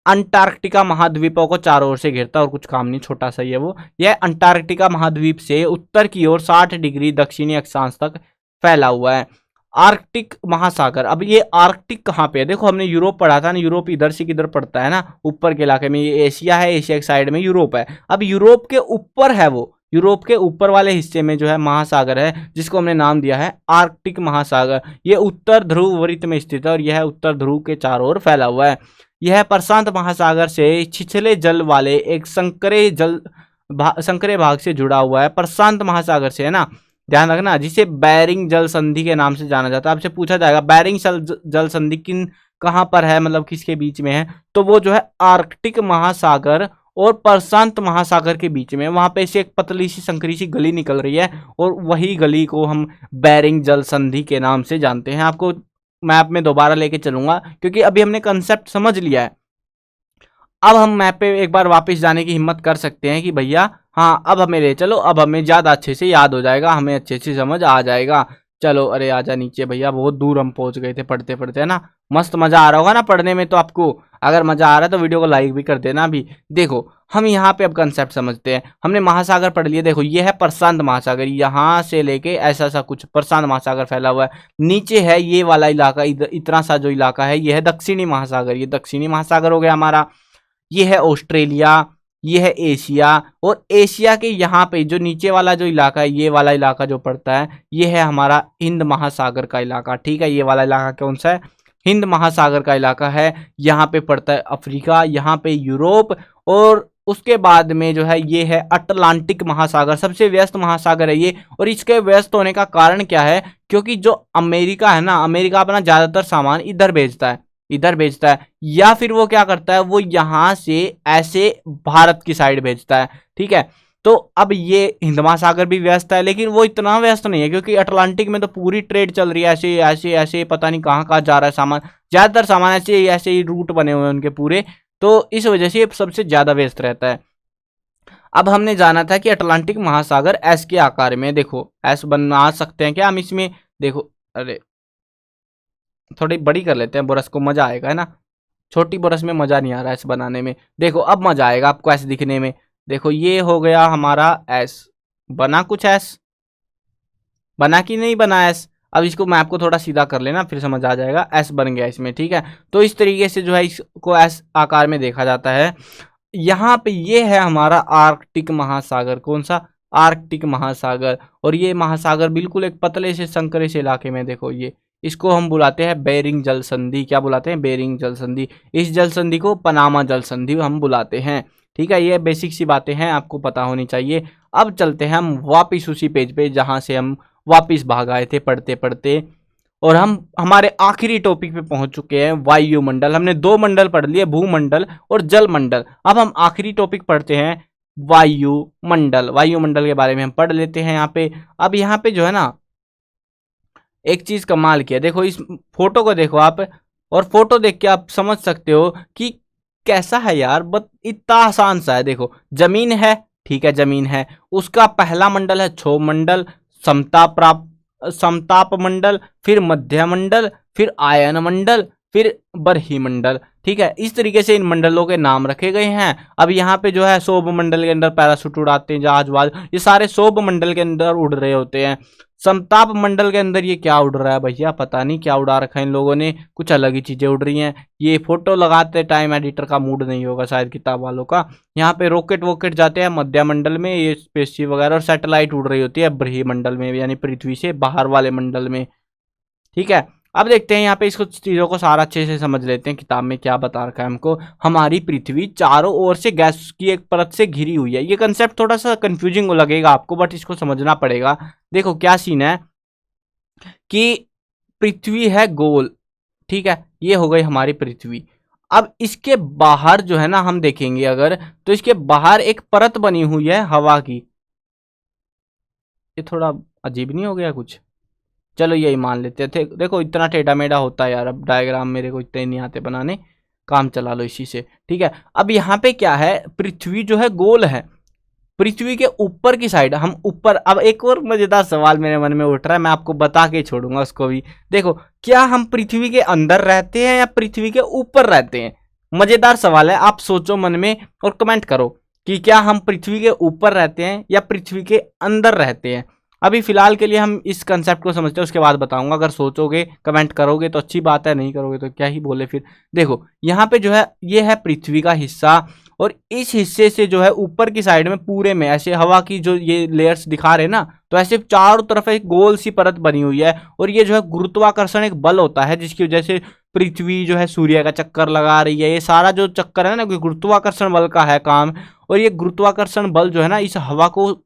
अंटार्कटिका महाद्वीपों को चारों ओर से घेरता है और कुछ काम नहीं, छोटा सा ही है वो। यह अंटार्कटिका महाद्वीप से उत्तर की ओर 60 डिग्री दक्षिणी अक्षांश तक फैला हुआ है। आर्कटिक महासागर। अब ये आर्कटिक कहाँ पे है? देखो हमने यूरोप पढ़ा था ना, यूरोप इधर से किधर पड़ता है ना, ऊपर के इलाके में। ये एशिया है, एशिया के साइड में यूरोप है। अब यूरोप के ऊपर है वो, यूरोप के ऊपर वाले हिस्से में जो है महासागर है, जिसको हमने नाम दिया है आर्कटिक महासागर। ये उत्तर ध्रुव वृत्त में स्थित है और यह उत्तर ध्रुव के चारों ओर फैला हुआ है। यह प्रशांत महासागर से छिछले जल वाले एक संकरे भाग से जुड़ा हुआ है। प्रशांत महासागर से है ना, ध्यान रखना, जिसे बैरिंग जल संधि के नाम से जाना जाता है। आपसे पूछा जाएगा बैरिंग जल संधि कहाँ पर है, मतलब किसके बीच में है, तो वो जो है आर्कटिक महासागर और प्रशांत महासागर के बीच में। वहां पे से एक पतली सी संकरी सी गली निकल रही है और वही गली को हम बैरिंग जल संधि के नाम से जानते हैं। आपको मैप में दोबारा लेके चलूंगा क्योंकि अभी हमने कंसेप्ट समझ लिया है। अब हम मैप पे एक बार वापस जाने की हिम्मत कर सकते हैं कि भैया हाँ अब हमें ले चलो, अब हमें ज़्यादा अच्छे से याद हो जाएगा, हमें अच्छे से समझ आ जाएगा। चलो, अरे आजा नीचे भैया, बहुत दूर हम पहुंच गए थे पढ़ते पढ़ते, है ना। मस्त मज़ा आ रहा होगा ना पढ़ने में। तो आपको अगर मज़ा आ रहा है तो वीडियो को लाइक भी कर देना। अभी देखो हम यहाँ पे अब कंसेप्ट समझते हैं। हमने महासागर पढ़ लिया। देखो ये है प्रशांत महासागर, यहाँ से लेके ऐसा सा कुछ प्रशांत महासागर फैला हुआ है। नीचे है ये वाला इलाका, इतना सा जो इलाका है ये है दक्षिणी महासागर। ये दक्षिणी महासागर हो गया हमारा। ये है ऑस्ट्रेलिया, ये है एशिया, और एशिया के यहाँ पे जो नीचे वाला जो इलाका है, ये वाला इलाका जो पड़ता है, ये है हमारा हिंद महासागर का इलाका। ठीक है, ये वाला इलाका कौन सा है? हिंद महासागर का इलाका है। यहाँ पे पड़ता है अफ्रीका, यहाँ पे यूरोप, और उसके बाद में जो है ये है अटलांटिक महासागर। सबसे व्यस्त महासागर है ये। और इसके व्यस्त होने का कारण क्या है? क्योंकि जो अमेरिका है ना, अमेरिका अपना ज्यादातर सामान इधर भेजता है, या फिर वो क्या करता है, वो यहाँ से ऐसे भारत की साइड भेजता है। ठीक है, तो अब ये हिंद महासागर भी व्यस्त है, लेकिन वो इतना व्यस्त नहीं है क्योंकि अटलांटिक में तो पूरी ट्रेड चल रही है, ऐसे ऐसे ऐसे पता नहीं कहाँ कहाँ जा रहा है सामान। ज्यादातर सामान ऐसे ऐसे ही रूट बने हुए हैं उनके पूरे, तो इस वजह से ये सबसे ज्यादा व्यस्त रहता है। अब हमने जाना था कि अटलांटिक महासागर एस के आकार में, देखो एस बना सकते हैं क्या हम इसमें? देखो, अरे थोड़ी बड़ी कर लेते हैं ब्रश को, मजा आएगा, है ना। छोटी ब्रश में मजा नहीं आ रहा है ऐसे बनाने में। देखो अब मजा आएगा आपको ऐसे दिखने में। देखो ये हो गया हमारा एस। बना कुछ एस? बना कि नहीं बना एस? अब इसको मैं आपको थोड़ा सीधा कर लेना, फिर समझ आ जाएगा। एस बन गया इसमें। ठीक है, तो इस तरीके से जो है इसको एस आकार में देखा जाता है। यहाँ पे ये है हमारा आर्कटिक महासागर। कौन सा? आर्कटिक महासागर। और ये महासागर बिल्कुल एक पतले से संकरे से इलाके में, देखो ये, इसको हम बुलाते हैं बेरिंग जल संधि। क्या बुलाते हैं? बेरिंग जल संधि। इस जल संधि को पनामा जल संधि हम बुलाते हैं। ठीक है, ये बेसिक सी बातें हैं, आपको पता होनी चाहिए। अब चलते हैं हम वापिस उसी पेज पे जहाँ से हम वापिस भाग आए थे पढ़ते पढ़ते, और हम हमारे आखिरी टॉपिक पे पहुंच चुके हैं, वायुमंडल। हमने दो मंडल पढ़ लिए, भूमंडल और जलमंडल। अब हम आखिरी टॉपिक पढ़ते हैं, वायुमंडल। वायुमंडल के बारे में हम पढ़ लेते हैं यहाँ पे। अब यहाँ पे जो है ना, एक चीज कमाल किया, देखो इस फोटो को देखो आप, और फोटो देख के आप समझ सकते हो कि कैसा है यार। बट इतना आसान सा है। देखो जमीन है, ठीक है, जमीन है, उसका पहला मंडल है क्षोभ मंडल, समताप मंडल, फिर मध्य मंडल, फिर आयन मंडल, फिर बरही मंडल। ठीक है, इस तरीके से इन मंडलों के नाम रखे गए हैं। अब यहाँ पे जो है शोभ मंडल के अंदर पैराशूट उड़ाते हैं, जहाज वहाज, ये सारे शोभ मंडल के अंदर उड़ रहे होते हैं। समताप मंडल के अंदर ये क्या उड़ रहा है भैया? पता नहीं क्या उड़ा रखा है इन लोगों ने, कुछ अलग ही चीजें उड़ रही हैं। ये फोटो लगाते टाइम एडिटर का मूड नहीं होगा शायद किताब वालों का। यहाँ पे रॉकेट वॉकेट जाते हैं मध्य मंडल में, ये स्पेसशिप वगैरह, और सैटेलाइट उड़ रही होती है बृह मंडल में, यानी पृथ्वी से बाहर वाले मंडल में। ठीक है, अब देखते हैं यहाँ पे इसको चीज़ों को सारा अच्छे से समझ लेते हैं, किताब में क्या बता रखा है हमको। हमारी पृथ्वी चारों ओर से गैस की एक परत से घिरी हुई है। ये कंसेप्ट थोड़ा सा कंफ्यूजिंग लगेगा आपको, बट इसको समझना पड़ेगा। देखो क्या सीन है कि पृथ्वी है गोल, ठीक है, ये हो गई हमारी पृथ्वी। अब इसके बाहर जो है ना, हम देखेंगे अगर, तो इसके बाहर एक परत बनी हुई है हवा की। ये थोड़ा अजीब नहीं हो गया कुछ? चलो यही मान लेते थे। देखो इतना टेढ़ा मेढ़ा होता है यार, अब डायग्राम मेरे को इतने नहीं आते बनाने, काम चला लो इसी से। ठीक है, अब यहाँ पे क्या है, पृथ्वी जो है गोल है। पृथ्वी के ऊपर की साइड हम ऊपर, अब एक और मजेदार सवाल मेरे मन में उठ रहा है, मैं आपको बता के छोड़ूंगा उसको भी। देखो क्या हम पृथ्वी के अंदर रहते हैं या पृथ्वी के ऊपर रहते हैं? मजेदार सवाल है, आप सोचो मन में और कमेंट करो कि क्या हम पृथ्वी के ऊपर रहते हैं या पृथ्वी के अंदर रहते हैं। अभी फिलहाल के लिए हम इस कंसेप्ट को समझते हैं, उसके बाद बताऊंगा। अगर सोचोगे कमेंट करोगे तो अच्छी बात है, नहीं करोगे तो क्या ही बोले फिर। देखो यहाँ पे जो है ये है पृथ्वी का हिस्सा, और इस हिस्से से जो है ऊपर की साइड में पूरे में ऐसे हवा की जो ये लेयर्स दिखा रहे ना, तो ऐसे चारों तरफ एक गोल सी परत बनी हुई है। और ये जो है गुरुत्वाकर्षण एक बल होता है जिसकी वजह से पृथ्वी जो है सूर्य का चक्कर लगा रही है। ये सारा जो चक्कर है ना गुरुत्वाकर्षण बल का है काम। और ये गुरुत्वाकर्षण बल जो है ना इस हवा को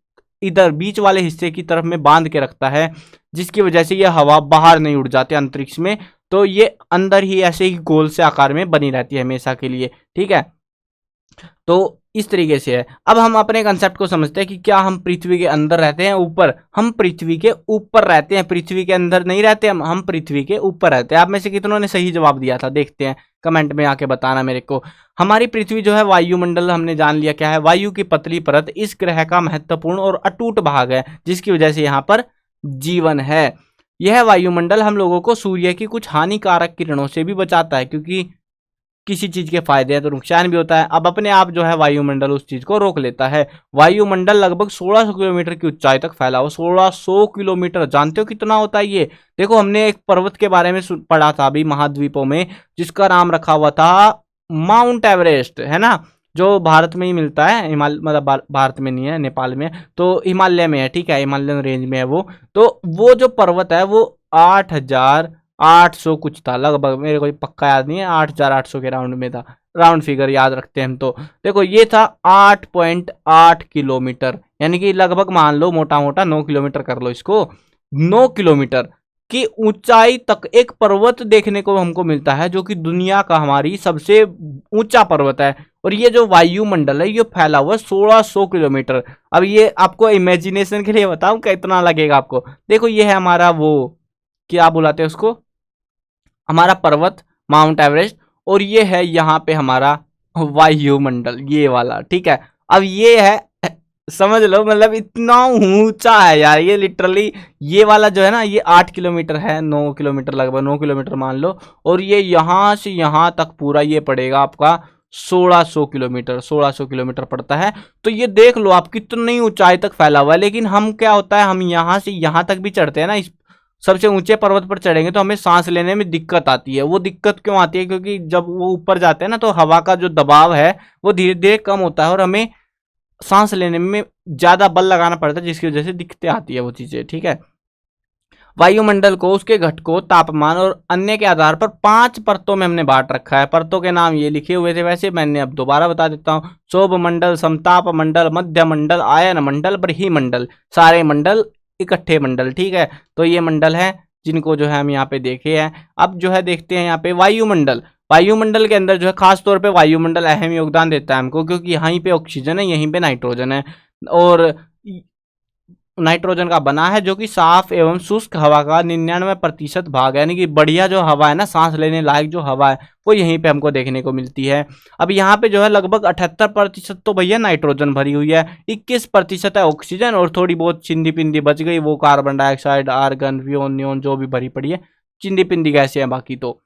इधर बीच वाले हिस्से की तरफ में बांध के रखता है, जिसकी वजह से ये हवा बाहर नहीं उड़ जाती अंतरिक्ष में। तो ये अंदर ही ऐसे ही गोल से आकार में बनी रहती है हमेशा के लिए, ठीक है। तो इस तरीके से है। अब हम अपने कंसेप्ट को समझते हैं कि क्या हम पृथ्वी के अंदर रहते हैं ऊपर। हम पृथ्वी के ऊपर रहते हैं, पृथ्वी के अंदर नहीं रहते हम पृथ्वी के ऊपर रहते हैं। आप में से कितनों ने सही जवाब दिया था, देखते हैं कमेंट में आके बताना मेरे को। हमारी पृथ्वी जो है वायुमंडल हमने जान लिया क्या है, वायु की पतली परत इस ग्रह का महत्वपूर्ण और अटूट भाग है, जिसकी वजह से यहाँ पर जीवन है। यह वायुमंडल हम लोगों को सूर्य की कुछ हानिकारक किरणों से भी बचाता है, क्योंकि किसी चीज के फायदे हैं तो नुकसान भी होता है। अब अपने आप जो है वायुमंडल उस चीज को रोक लेता है। वायुमंडल लगभग 1600 किलोमीटर की ऊंचाई तक फैला हुआ। 1600 किलोमीटर, जानते हो कितना होता है ये? देखो हमने एक पर्वत के बारे में पढ़ा था अभी महाद्वीपों में, जिसका नाम रखा हुआ था माउंट एवरेस्ट, है ना, जो भारत में ही मिलता है। हिमालय मतलब भारत में नहीं है, नेपाल में, तो हिमालय में है, ठीक है, हिमालयन रेंज में है वो। तो वो जो पर्वत है वो 8800 कुछ था लगभग, मेरे को पक्का याद नहीं है, 8800 के राउंड में था, राउंड फिगर याद रखते हैं हम। तो देखो ये था 8.8 किलोमीटर, यानी कि लगभग मान लो मोटा मोटा 9 किलोमीटर कर लो इसको। 9 किलोमीटर की ऊंचाई तक एक पर्वत देखने को हमको मिलता है, जो कि दुनिया का हमारी सबसे ऊंचा पर्वत है। और ये जो वायुमंडल है ये फैला हुआ 1600 किलोमीटर। अब ये आपको इमेजिनेशन के लिए बताऊं कितना लगेगा आपको। देखो ये है हमारा वो क्या बुलाते हैं उसको, हमारा पर्वत माउंट एवरेस्ट, और ये है यहाँ पे हमारा वायुमंडल ये वाला, ठीक है। अब ये है, समझ लो, मतलब इतना ऊंचा है यार ये लिटरली। ये वाला जो है ना ये 8 किलोमीटर है, 9 किलोमीटर लगभग 9 किलोमीटर मान लो। और ये यहाँ से यहाँ तक पूरा ये पड़ेगा आपका 1600 किलोमीटर, 1600 किलोमीटर पड़ता है। तो ये देख लो आप कितनी ऊंचाई तक फैला हुआ है। लेकिन हम क्या होता है, हम यहाँ से यहाँ तक भी चढ़ते हैं ना, इस सबसे ऊंचे पर्वत पर चढ़ेंगे तो हमें सांस लेने में दिक्कत आती है। वो दिक्कत क्यों आती है? क्योंकि जब वो ऊपर जाते हैं ना तो हवा का जो दबाव है वो धीरे धीरे कम होता है और हमें सांस लेने में ज्यादा बल लगाना पड़ता है, जिसकी वजह से दिक्कतें आती है वो चीजें, ठीक है। वायुमंडल को, उसके घटकों, तापमान और अन्य के आधार पर 5 परतों में हमने बांट रखा है। परतों के नाम ये लिखे हुए थे, वैसे मैंने अब दोबारा बता देता हूँ। शोभ मंडल, समताप मंडल, मध्य मंडल, आयन मंडल, बृहिमंडल, सारे मंडल इकट्ठे मंडल, ठीक है। तो ये मंडल है जिनको जो है हम यहाँ पे देखे हैं। अब जो है देखते हैं यहाँ पे वायुमंडल। वायुमंडल के अंदर जो है खास तौर पे वायुमंडल अहम योगदान देता है हमको, क्योंकि यहीं पे ऑक्सीजन है, यहीं पे नाइट्रोजन है, और नाइट्रोजन का बना है, जो कि साफ एवं शुष्क हवा का 99% भाग है। यानी कि बढ़िया जो हवा है ना, सांस लेने लायक जो हवा है, वो यहीं पे हमको देखने को मिलती है। अब यहाँ पे जो है लगभग 78% तो भैया नाइट्रोजन भरी हुई है, 21% है ऑक्सीजन, और थोड़ी बहुत चिंदी पिंदी बच गई, वो कार्बन डाइऑक्साइड, आर्गन, फ्यून, नियोन जो भी भरी पड़ी है, चिंदी पिंदी गैसें हैं बाकी तो,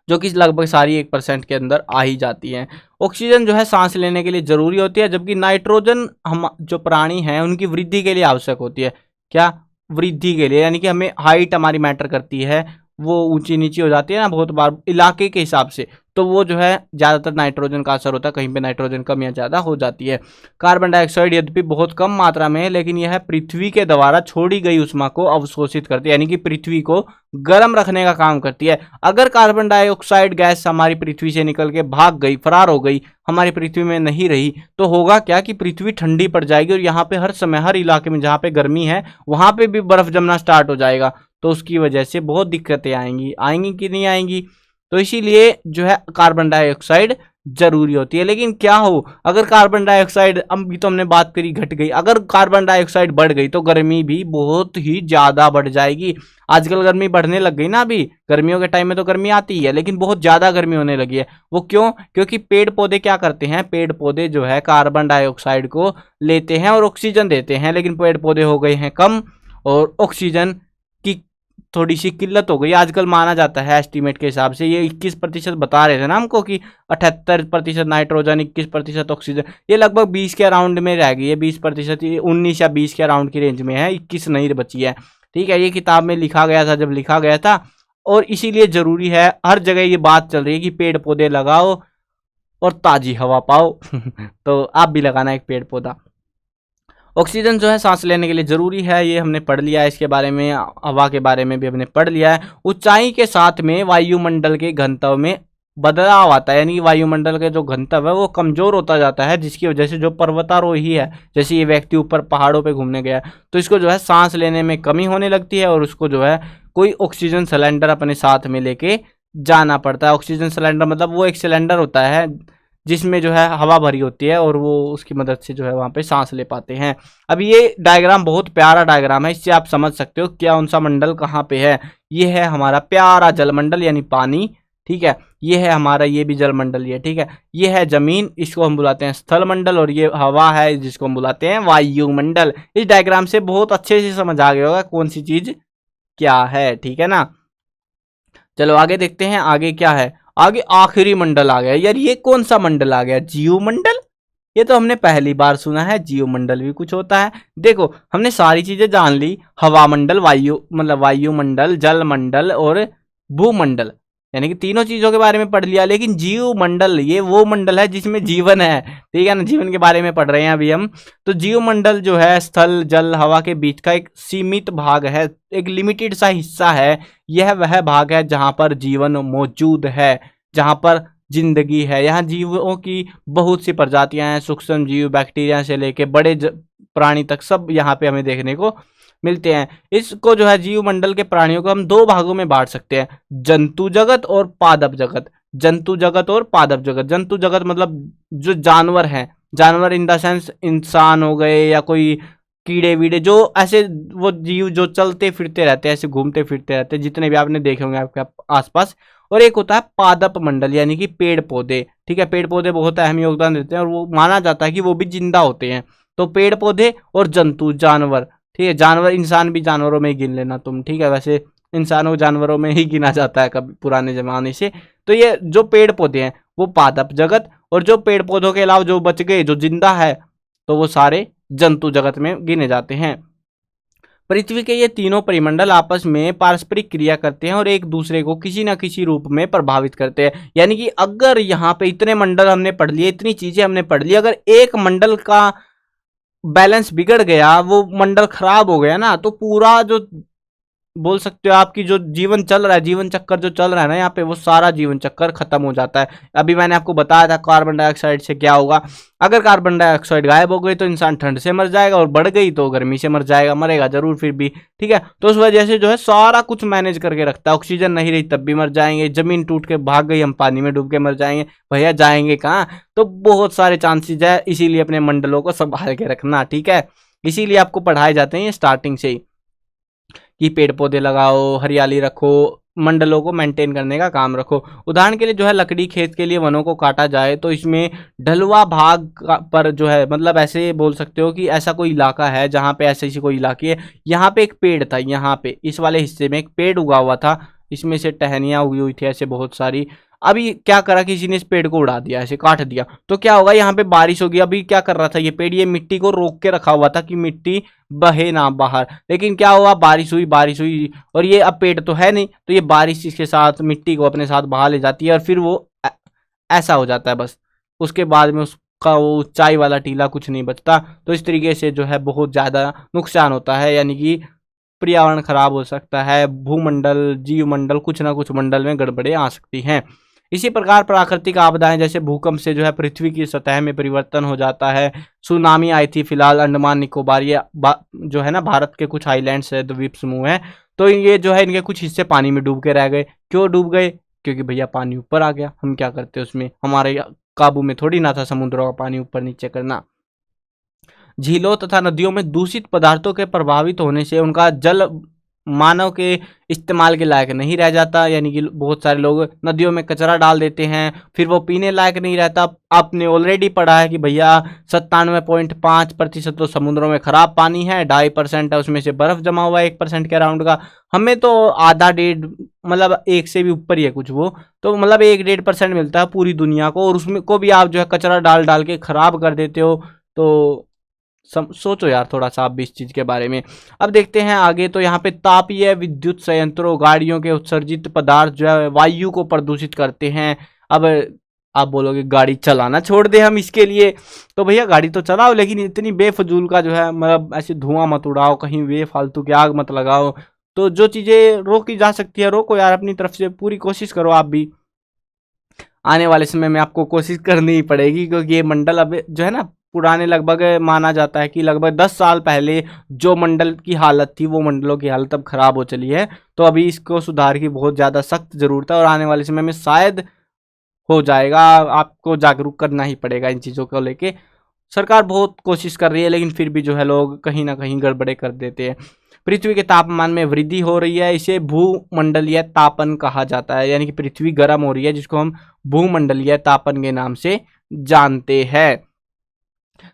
जो कि लगभग सारी 1% के अंदर आ ही जाती हैं। ऑक्सीजन जो है सांस लेने के लिए जरूरी होती है, जबकि नाइट्रोजन हम जो प्राणी हैं उनकी वृद्धि के लिए आवश्यक होती है। क्या? वृद्धि के लिए, यानी कि हमें हाइट हमारी मैटर करती है, वो ऊंची नीची हो जाती है ना बहुत बार इलाके के हिसाब से, तो वो जो है ज़्यादातर नाइट्रोजन का असर होता है, कहीं पे नाइट्रोजन कम या ज़्यादा हो जाती है। कार्बन डाइऑक्साइड यद्यपि बहुत कम मात्रा में है, लेकिन यह पृथ्वी के द्वारा छोड़ी गई ऊष्मा को अवशोषित करती है, यानी कि पृथ्वी को गर्म रखने का काम करती है। अगर कार्बन डाइऑक्साइड गैस हमारी पृथ्वी से निकल के भाग गई, फरार हो गई, हमारी पृथ्वी में नहीं रही, तो होगा क्या कि पृथ्वी ठंडी पड़ जाएगी, और यहाँ पे हर समय हर इलाके में जहाँ पे गर्मी है वहाँ पे भी बर्फ जमना स्टार्ट हो जाएगा। तो उसकी वजह से बहुत दिक्कतें आएंगी, आएंगी कि नहीं आएंगी। तो इसीलिए जो है कार्बन डाइऑक्साइड जरूरी होती है। लेकिन क्या हो, अगर कार्बन डाइऑक्साइड, अभी तो हमने बात करी घट गई, अगर कार्बन डाइऑक्साइड बढ़ गई तो गर्मी भी बहुत ही ज्यादा बढ़ जाएगी। आजकल गर्मी बढ़ने लग गई ना, अभी गर्मियों के टाइम में तो गर्मी आती है, लेकिन बहुत ज्यादा गर्मी होने लगी है। वो क्यों? क्योंकि पेड़ पौधे क्या करते हैं, पेड़ पौधे जो है कार्बन डाइऑक्साइड को लेते हैं और ऑक्सीजन देते हैं, लेकिन पेड़ पौधे हो गए हैं कम, और ऑक्सीजन की थोड़ी सी किल्लत हो गई आजकल, माना जाता है एस्टीमेट के हिसाब से। ये 21% बता रहे थे ना हमको कि 78% नाइट्रोजन, 21% ऑक्सीजन, ये लगभग 20 के अराउंड में रह गई है। 20%, 19 या 20 के अराउंड की रेंज में है, 21 नहीं बची है। ठीक है, ये किताब में लिखा गया था जब लिखा गया था, और इसीलिए जरूरी है, हर जगह ये बात चल रही है कि पेड़ पौधे लगाओ और ताजी हवा पाओ। तो आप भी लगाना एक पेड़ पौधा। ऑक्सीजन जो है सांस लेने के लिए जरूरी है, ये हमने पढ़ लिया है इसके बारे में। हवा के बारे में भी हमने पढ़ लिया है। ऊंचाई के साथ में वायुमंडल के घनत्व में बदलाव आता है, यानी कि वायुमंडल के जो घनत्व है वो कमजोर होता जाता है, जिसकी वजह से जो पर्वतारोही है, जैसे ये व्यक्ति ऊपर पहाड़ों पे घूमने गया तो इसको जो है सांस लेने में कमी होने लगती है, और उसको जो है कोई ऑक्सीजन सिलेंडर अपने साथ में लेके जाना पड़ता है। ऑक्सीजन सिलेंडर मतलब वो एक सिलेंडर होता है जिसमें जो है हवा भरी होती है, और वो उसकी मदद से जो है वहाँ पे सांस ले पाते हैं। अब ये डायग्राम बहुत प्यारा डायग्राम है, इससे आप समझ सकते हो क्या कौन सा मंडल कहाँ पे है। ये है हमारा प्यारा जलमंडल यानी पानी, ठीक है। ये है हमारा, ये भी जलमंडल ही है, ठीक है। ये है जमीन, इसको हम बुलाते हैं स्थल मंडल, और ये हवा है जिसको हम बुलाते हैं वायुमंडल। इस डायग्राम से बहुत अच्छे से समझ आ गया होगा कौन सी चीज क्या है, ठीक है ना। चलो आगे देखते हैं, आगे क्या है। आगे आखिरी मंडल आ गया। यार ये कौन सा मंडल आ गया, जीव मंडल? ये तो हमने पहली बार सुना है, जीव मंडल भी कुछ होता है। देखो हमने सारी चीजें जान ली, हवा मंडल, वायु मतलब वायुमंडल, जल मंडल और भूमंडल, यानी कि तीनों चीजों के बारे में पढ़ लिया। लेकिन जीव मंडल ये वो मंडल है जिसमें जीवन है, ठीक है ना, जीवन के बारे में पढ़ रहे हैं अभी हम। तो जीव मंडल जो है स्थल जल हवा के बीच का एक सीमित भाग है, एक लिमिटेड सा हिस्सा है। यह वह भाग है जहां पर जीवन मौजूद है, जहां पर जिंदगी है। यहाँ जीवों की बहुत सी प्रजातियां हैं, सूक्ष्म जीव, बैक्टीरिया से लेके बड़े प्राणी तक सब यहाँ पे हमें देखने को मिलते हैं। इसको जो है जीव मंडल के प्राणियों को हम दो भागों में बांट सकते हैं, जंतु जगत और पादप जगत। जंतु जगत और पादप जगत। जंतु जगत मतलब जो जानवर हैं, जानवर इन द सेंस इंसान हो गए या कोई कीड़े वीड़े, जो ऐसे वो जीव जो चलते फिरते रहते हैं, ऐसे घूमते फिरते रहते हैं, जितने भी आपने देखे होंगे आपके आसपास। और एक होता है पादप मंडल यानी कि पेड़ पौधे, ठीक है। पेड़ पौधे बहुत अहम योगदान देते हैं और वो माना जाता है कि वो भी जिंदा होते हैं। तो पेड़ पौधे और जंतु जानवर, ठीक है। जानवर, इंसान भी जानवरों में ही गिन लेना तुम, ठीक है। वैसे इंसानों जानवरों में ही गिना जाता है कभी पुराने जमाने से। तो ये जो पेड़ पौधे हैं वो पादप जगत, और जो पेड़ पौधों के अलावा जो बच गए जो जिंदा है तो वो सारे जंतु जगत में गिने जाते हैं। पृथ्वी के ये तीनों परिमंडल आपस में पारस्परिक क्रिया करते हैं और एक दूसरे को किसी न किसी रूप में प्रभावित करते हैं। यानी कि अगर यहाँ पे इतने मंडल हमने पढ़ लिए, इतनी चीजें हमने पढ़ ली, अगर एक मंडल का बैलेंस बिगड़ गया, वो मंडल खराब हो गया ना, तो पूरा जो बोल सकते हो आपकी जो जीवन चल रहा है, जीवन चक्कर जो चल रहा है ना यहाँ पे, वो सारा जीवन चक्कर खत्म हो जाता है। अभी मैंने आपको बताया था कार्बन डाइऑक्साइड से क्या होगा। अगर कार्बन डाइऑक्साइड गायब हो गई तो इंसान ठंड से मर जाएगा, और बढ़ गई तो गर्मी से मर जाएगा, मरेगा जरूर फिर भी, ठीक है। तो उस वजह से जो है सारा कुछ मैनेज करके रखता है। ऑक्सीजन नहीं रही तब भी मर जाएंगे, जमीन टूट के भाग गई हम पानी में डूब के मर जाएंगे, भैया जाएंगे कहाँ। तो बहुत सारे चांसेज है, इसीलिए अपने मंडलों को संभाल के रखना, ठीक है। इसीलिए आपको पढ़ाए जाते हैं स्टार्टिंग से ही कि पेड़ पौधे लगाओ, हरियाली रखो, मंडलों को मेंटेन करने का काम रखो। उदाहरण के लिए जो है लकड़ी खेत के लिए वनों को काटा जाए तो इसमें ढलुआ भाग पर जो है, मतलब ऐसे बोल सकते हो कि ऐसा कोई इलाका है जहाँ पे ऐसी कोई इलाके है, यहाँ पे एक पेड़ था, यहाँ पे इस वाले हिस्से में एक पेड़ उगा हुआ था, इसमें से टहनियाँ उगी हुई थी ऐसे बहुत सारी। अभी क्या करा, किसी ने इस पेड़ को उड़ा दिया, ऐसे काट दिया, तो क्या होगा, यहाँ पे बारिश होगी। अभी क्या कर रहा था ये पेड़, ये मिट्टी को रोक के रखा हुआ था कि मिट्टी बहे ना बाहर। लेकिन क्या हुआ, बारिश हुई, बारिश हुई, और ये अब पेड़ तो है नहीं, तो ये बारिश इसके साथ मिट्टी को अपने साथ बहा ले जाती है, और फिर वो ऐसा हो जाता है बस। उसके बाद में उसका वो ऊंचाई वाला टीला कुछ नहीं बचता। तो इस तरीके से जो है बहुत ज़्यादा नुकसान होता है, यानी कि पर्यावरण खराब हो सकता है, भूमंडल, जीवमंडल, कुछ ना कुछ मंडल में गड़बड़े आ सकती हैं। इसी प्रकार प्राकृतिक आपदाएं जैसे भूकंप से जो है पृथ्वी की सतह में परिवर्तन हो जाता है। सुनामी आई थी फिलहाल अंडमान निकोबार, ये जो है ना भारत के कुछ आइलैंड्स है, द्वीप समूह है, तो ये जो है इनके कुछ हिस्से पानी में डूब के रह गए। क्यों डूब गए, क्योंकि भैया पानी ऊपर आ गया, हम क्या करते उसमें, हमारे काबू में थोड़ी ना था समुद्रों का पानी ऊपर नीचे करना। झीलों तथा नदियों में दूषित पदार्थों के प्रभावित होने से उनका जल मानव के इस्तेमाल के लायक नहीं रह जाता, यानी कि बहुत सारे लोग नदियों में कचरा डाल देते हैं, फिर वो पीने लायक नहीं रहता। आपने ऑलरेडी पढ़ा है कि भैया 97.5% तो समुद्रों में खराब पानी है, 2.5% है उसमें से बर्फ जमा हुआ है 1% के अराउंड का। हमें तो आधा डेढ़ मतलब 1 से भी ऊपर ही है कुछ, वो तो मतलब 1-1.5% मिलता है पूरी दुनिया को, और उसमें को भी आप जो है कचरा डाल डाल के खराब कर देते हो। तो सोचो यार थोड़ा सा आप भी इस चीज के बारे में। अब देखते हैं आगे, तो यहाँ पे तापीय विद्युत संयंत्रों गाड़ियों के उत्सर्जित पदार्थ जो है वायु को प्रदूषित करते हैं। अब आप बोलोगे गाड़ी चलाना छोड़ दे हम इसके लिए, तो भैया गाड़ी तो चलाओ, लेकिन इतनी बेफजूल का जो है मतलब ऐसे धुआं मत उड़ाओ, कहीं बेफालतू की आग मत लगाओ। तो जो चीजें रोकी जा सकती है रोको यार, अपनी तरफ से पूरी कोशिश करो आप भी। आने वाले समय में आपको कोशिश करनी ही पड़ेगी, क्योंकि ये मंडल अब जो है ना पुराने, लगभग माना जाता है कि लगभग 10 साल पहले जो मंडल की हालत थी वो मंडलों की हालत अब खराब हो चली है। तो अभी इसको सुधार की बहुत ज़्यादा सख्त ज़रूरत है, और आने वाले समय में शायद हो जाएगा। आपको जागरूक करना ही पड़ेगा इन चीज़ों को लेके। सरकार बहुत कोशिश कर रही है, लेकिन फिर भी जो है लोग कहीं ना कहीं गड़बड़े कर देते हैं। पृथ्वी के तापमान में वृद्धि हो रही है, इसे भूमंडलीय तापन कहा जाता है, यानी कि पृथ्वी गर्म हो रही है, जिसको हम भूमंडलीय तापन के नाम से जानते हैं।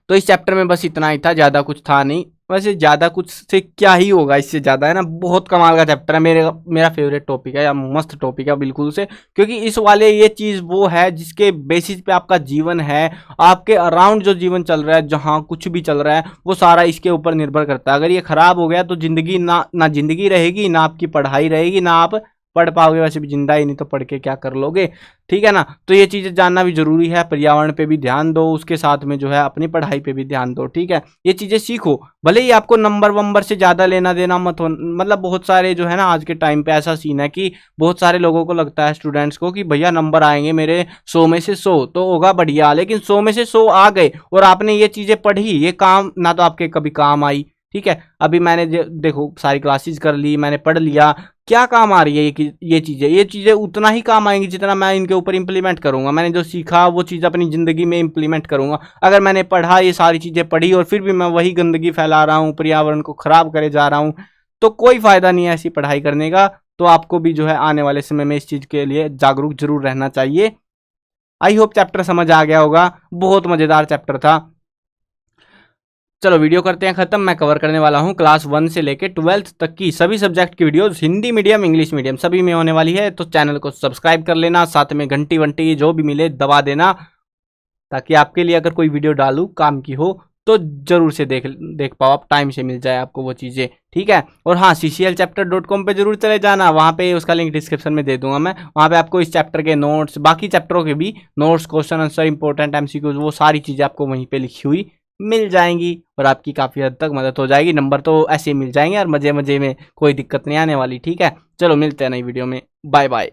तो इस चैप्टर में बस इतना ही था, ज़्यादा कुछ था नहीं। वैसे ज़्यादा कुछ से क्या ही होगा, इससे ज़्यादा है ना, बहुत कमाल का चैप्टर है, मेरा फेवरेट टॉपिक है, या मस्त टॉपिक है बिल्कुल से। क्योंकि इस वाले ये चीज़ वो है जिसके बेसिस पे आपका जीवन है, आपके अराउंड जो जीवन चल रहा है, जहाँ कुछ भी चल रहा है वो सारा इसके ऊपर निर्भर करता है। अगर ये खराब हो गया तो जिंदगी ना जिंदगी रहेगी, ना आपकी पढ़ाई रहेगी, ना आप पढ़ पाओगे, वैसे भी जिंदा ही नहीं तो पढ़ के क्या कर लोगे, ठीक है ना। तो ये चीज़ें जानना भी जरूरी है, पर्यावरण पे भी ध्यान दो, उसके साथ में जो है अपनी पढ़ाई पे भी ध्यान दो, ठीक है। ये चीज़ें सीखो, भले ही आपको नंबर वंबर से ज़्यादा लेना देना मत हो। मतलब बहुत सारे जो है ना आज के टाइम पे ऐसा सीन है कि बहुत सारे लोगों को लगता है, स्टूडेंट्स को, कि भैया नंबर आएंगे मेरे 100 में से 100 तो होगा बढ़िया, लेकिन 100 में से 100 आ गए और आपने ये चीज़ें पढ़ी, ये काम ना तो आपके कभी काम आई, ठीक है। अभी मैंने देखो सारी क्लासेस कर ली, मैंने पढ़ लिया, क्या काम आ रही है ये चीज़ें उतना ही काम आएंगी जितना मैं इनके ऊपर इंप्लीमेंट करूंगा। मैंने जो सीखा वो चीज़ अपनी ज़िंदगी में इंप्लीमेंट करूंगा। अगर मैंने पढ़ा, ये सारी चीज़ें पढ़ी, और फिर भी मैं वही गंदगी फैला रहा हूँ, पर्यावरण को ख़राब करे जा रहा हूँ, तो कोई फ़ायदा नहीं है ऐसी पढ़ाई करने का। तो आपको भी जो है आने वाले समय में इस चीज़ के लिए जागरूक जरूर रहना चाहिए। आई होप चैप्टर समझ आ गया होगा, बहुत मज़ेदार चैप्टर था। चलो वीडियो करते हैं खत्म। मैं कवर करने वाला हूँ क्लास 1 से लेके 12th तक की सभी सब्जेक्ट की videos, Hindi medium English medium सभी में होने वाली है। तो चैनल को सब्सक्राइब कर लेना, साथ में घंटी वंटी जो भी मिले दबा देना, ताकि आपके लिए अगर कोई वीडियो डालूँ काम की हो तो जरूर से देख पाओ, आप टाइम से मिल जाए आपको वो चीज़ें, ठीक है। और हाँ, cclchapter.com पे जरूर चले जाना, वहाँ पे उसका लिंक डिस्क्रिप्शन में दे दूंगा मैं। वहाँ पे आपको इस चैप्टर के नोट्स, बाकी चैप्टरों के भी notes, question answer, important MCQs, वो सारी चीज़ें आपको वहीं पे लिखी हुई मिल जाएंगी, और आपकी काफ़ी हद तक मदद हो जाएगी। नंबर तो ऐसे ही मिल जाएंगे और मज़े मज़े में, कोई दिक्कत नहीं आने वाली, ठीक है। चलो मिलते हैं नई वीडियो में, बाय बाय।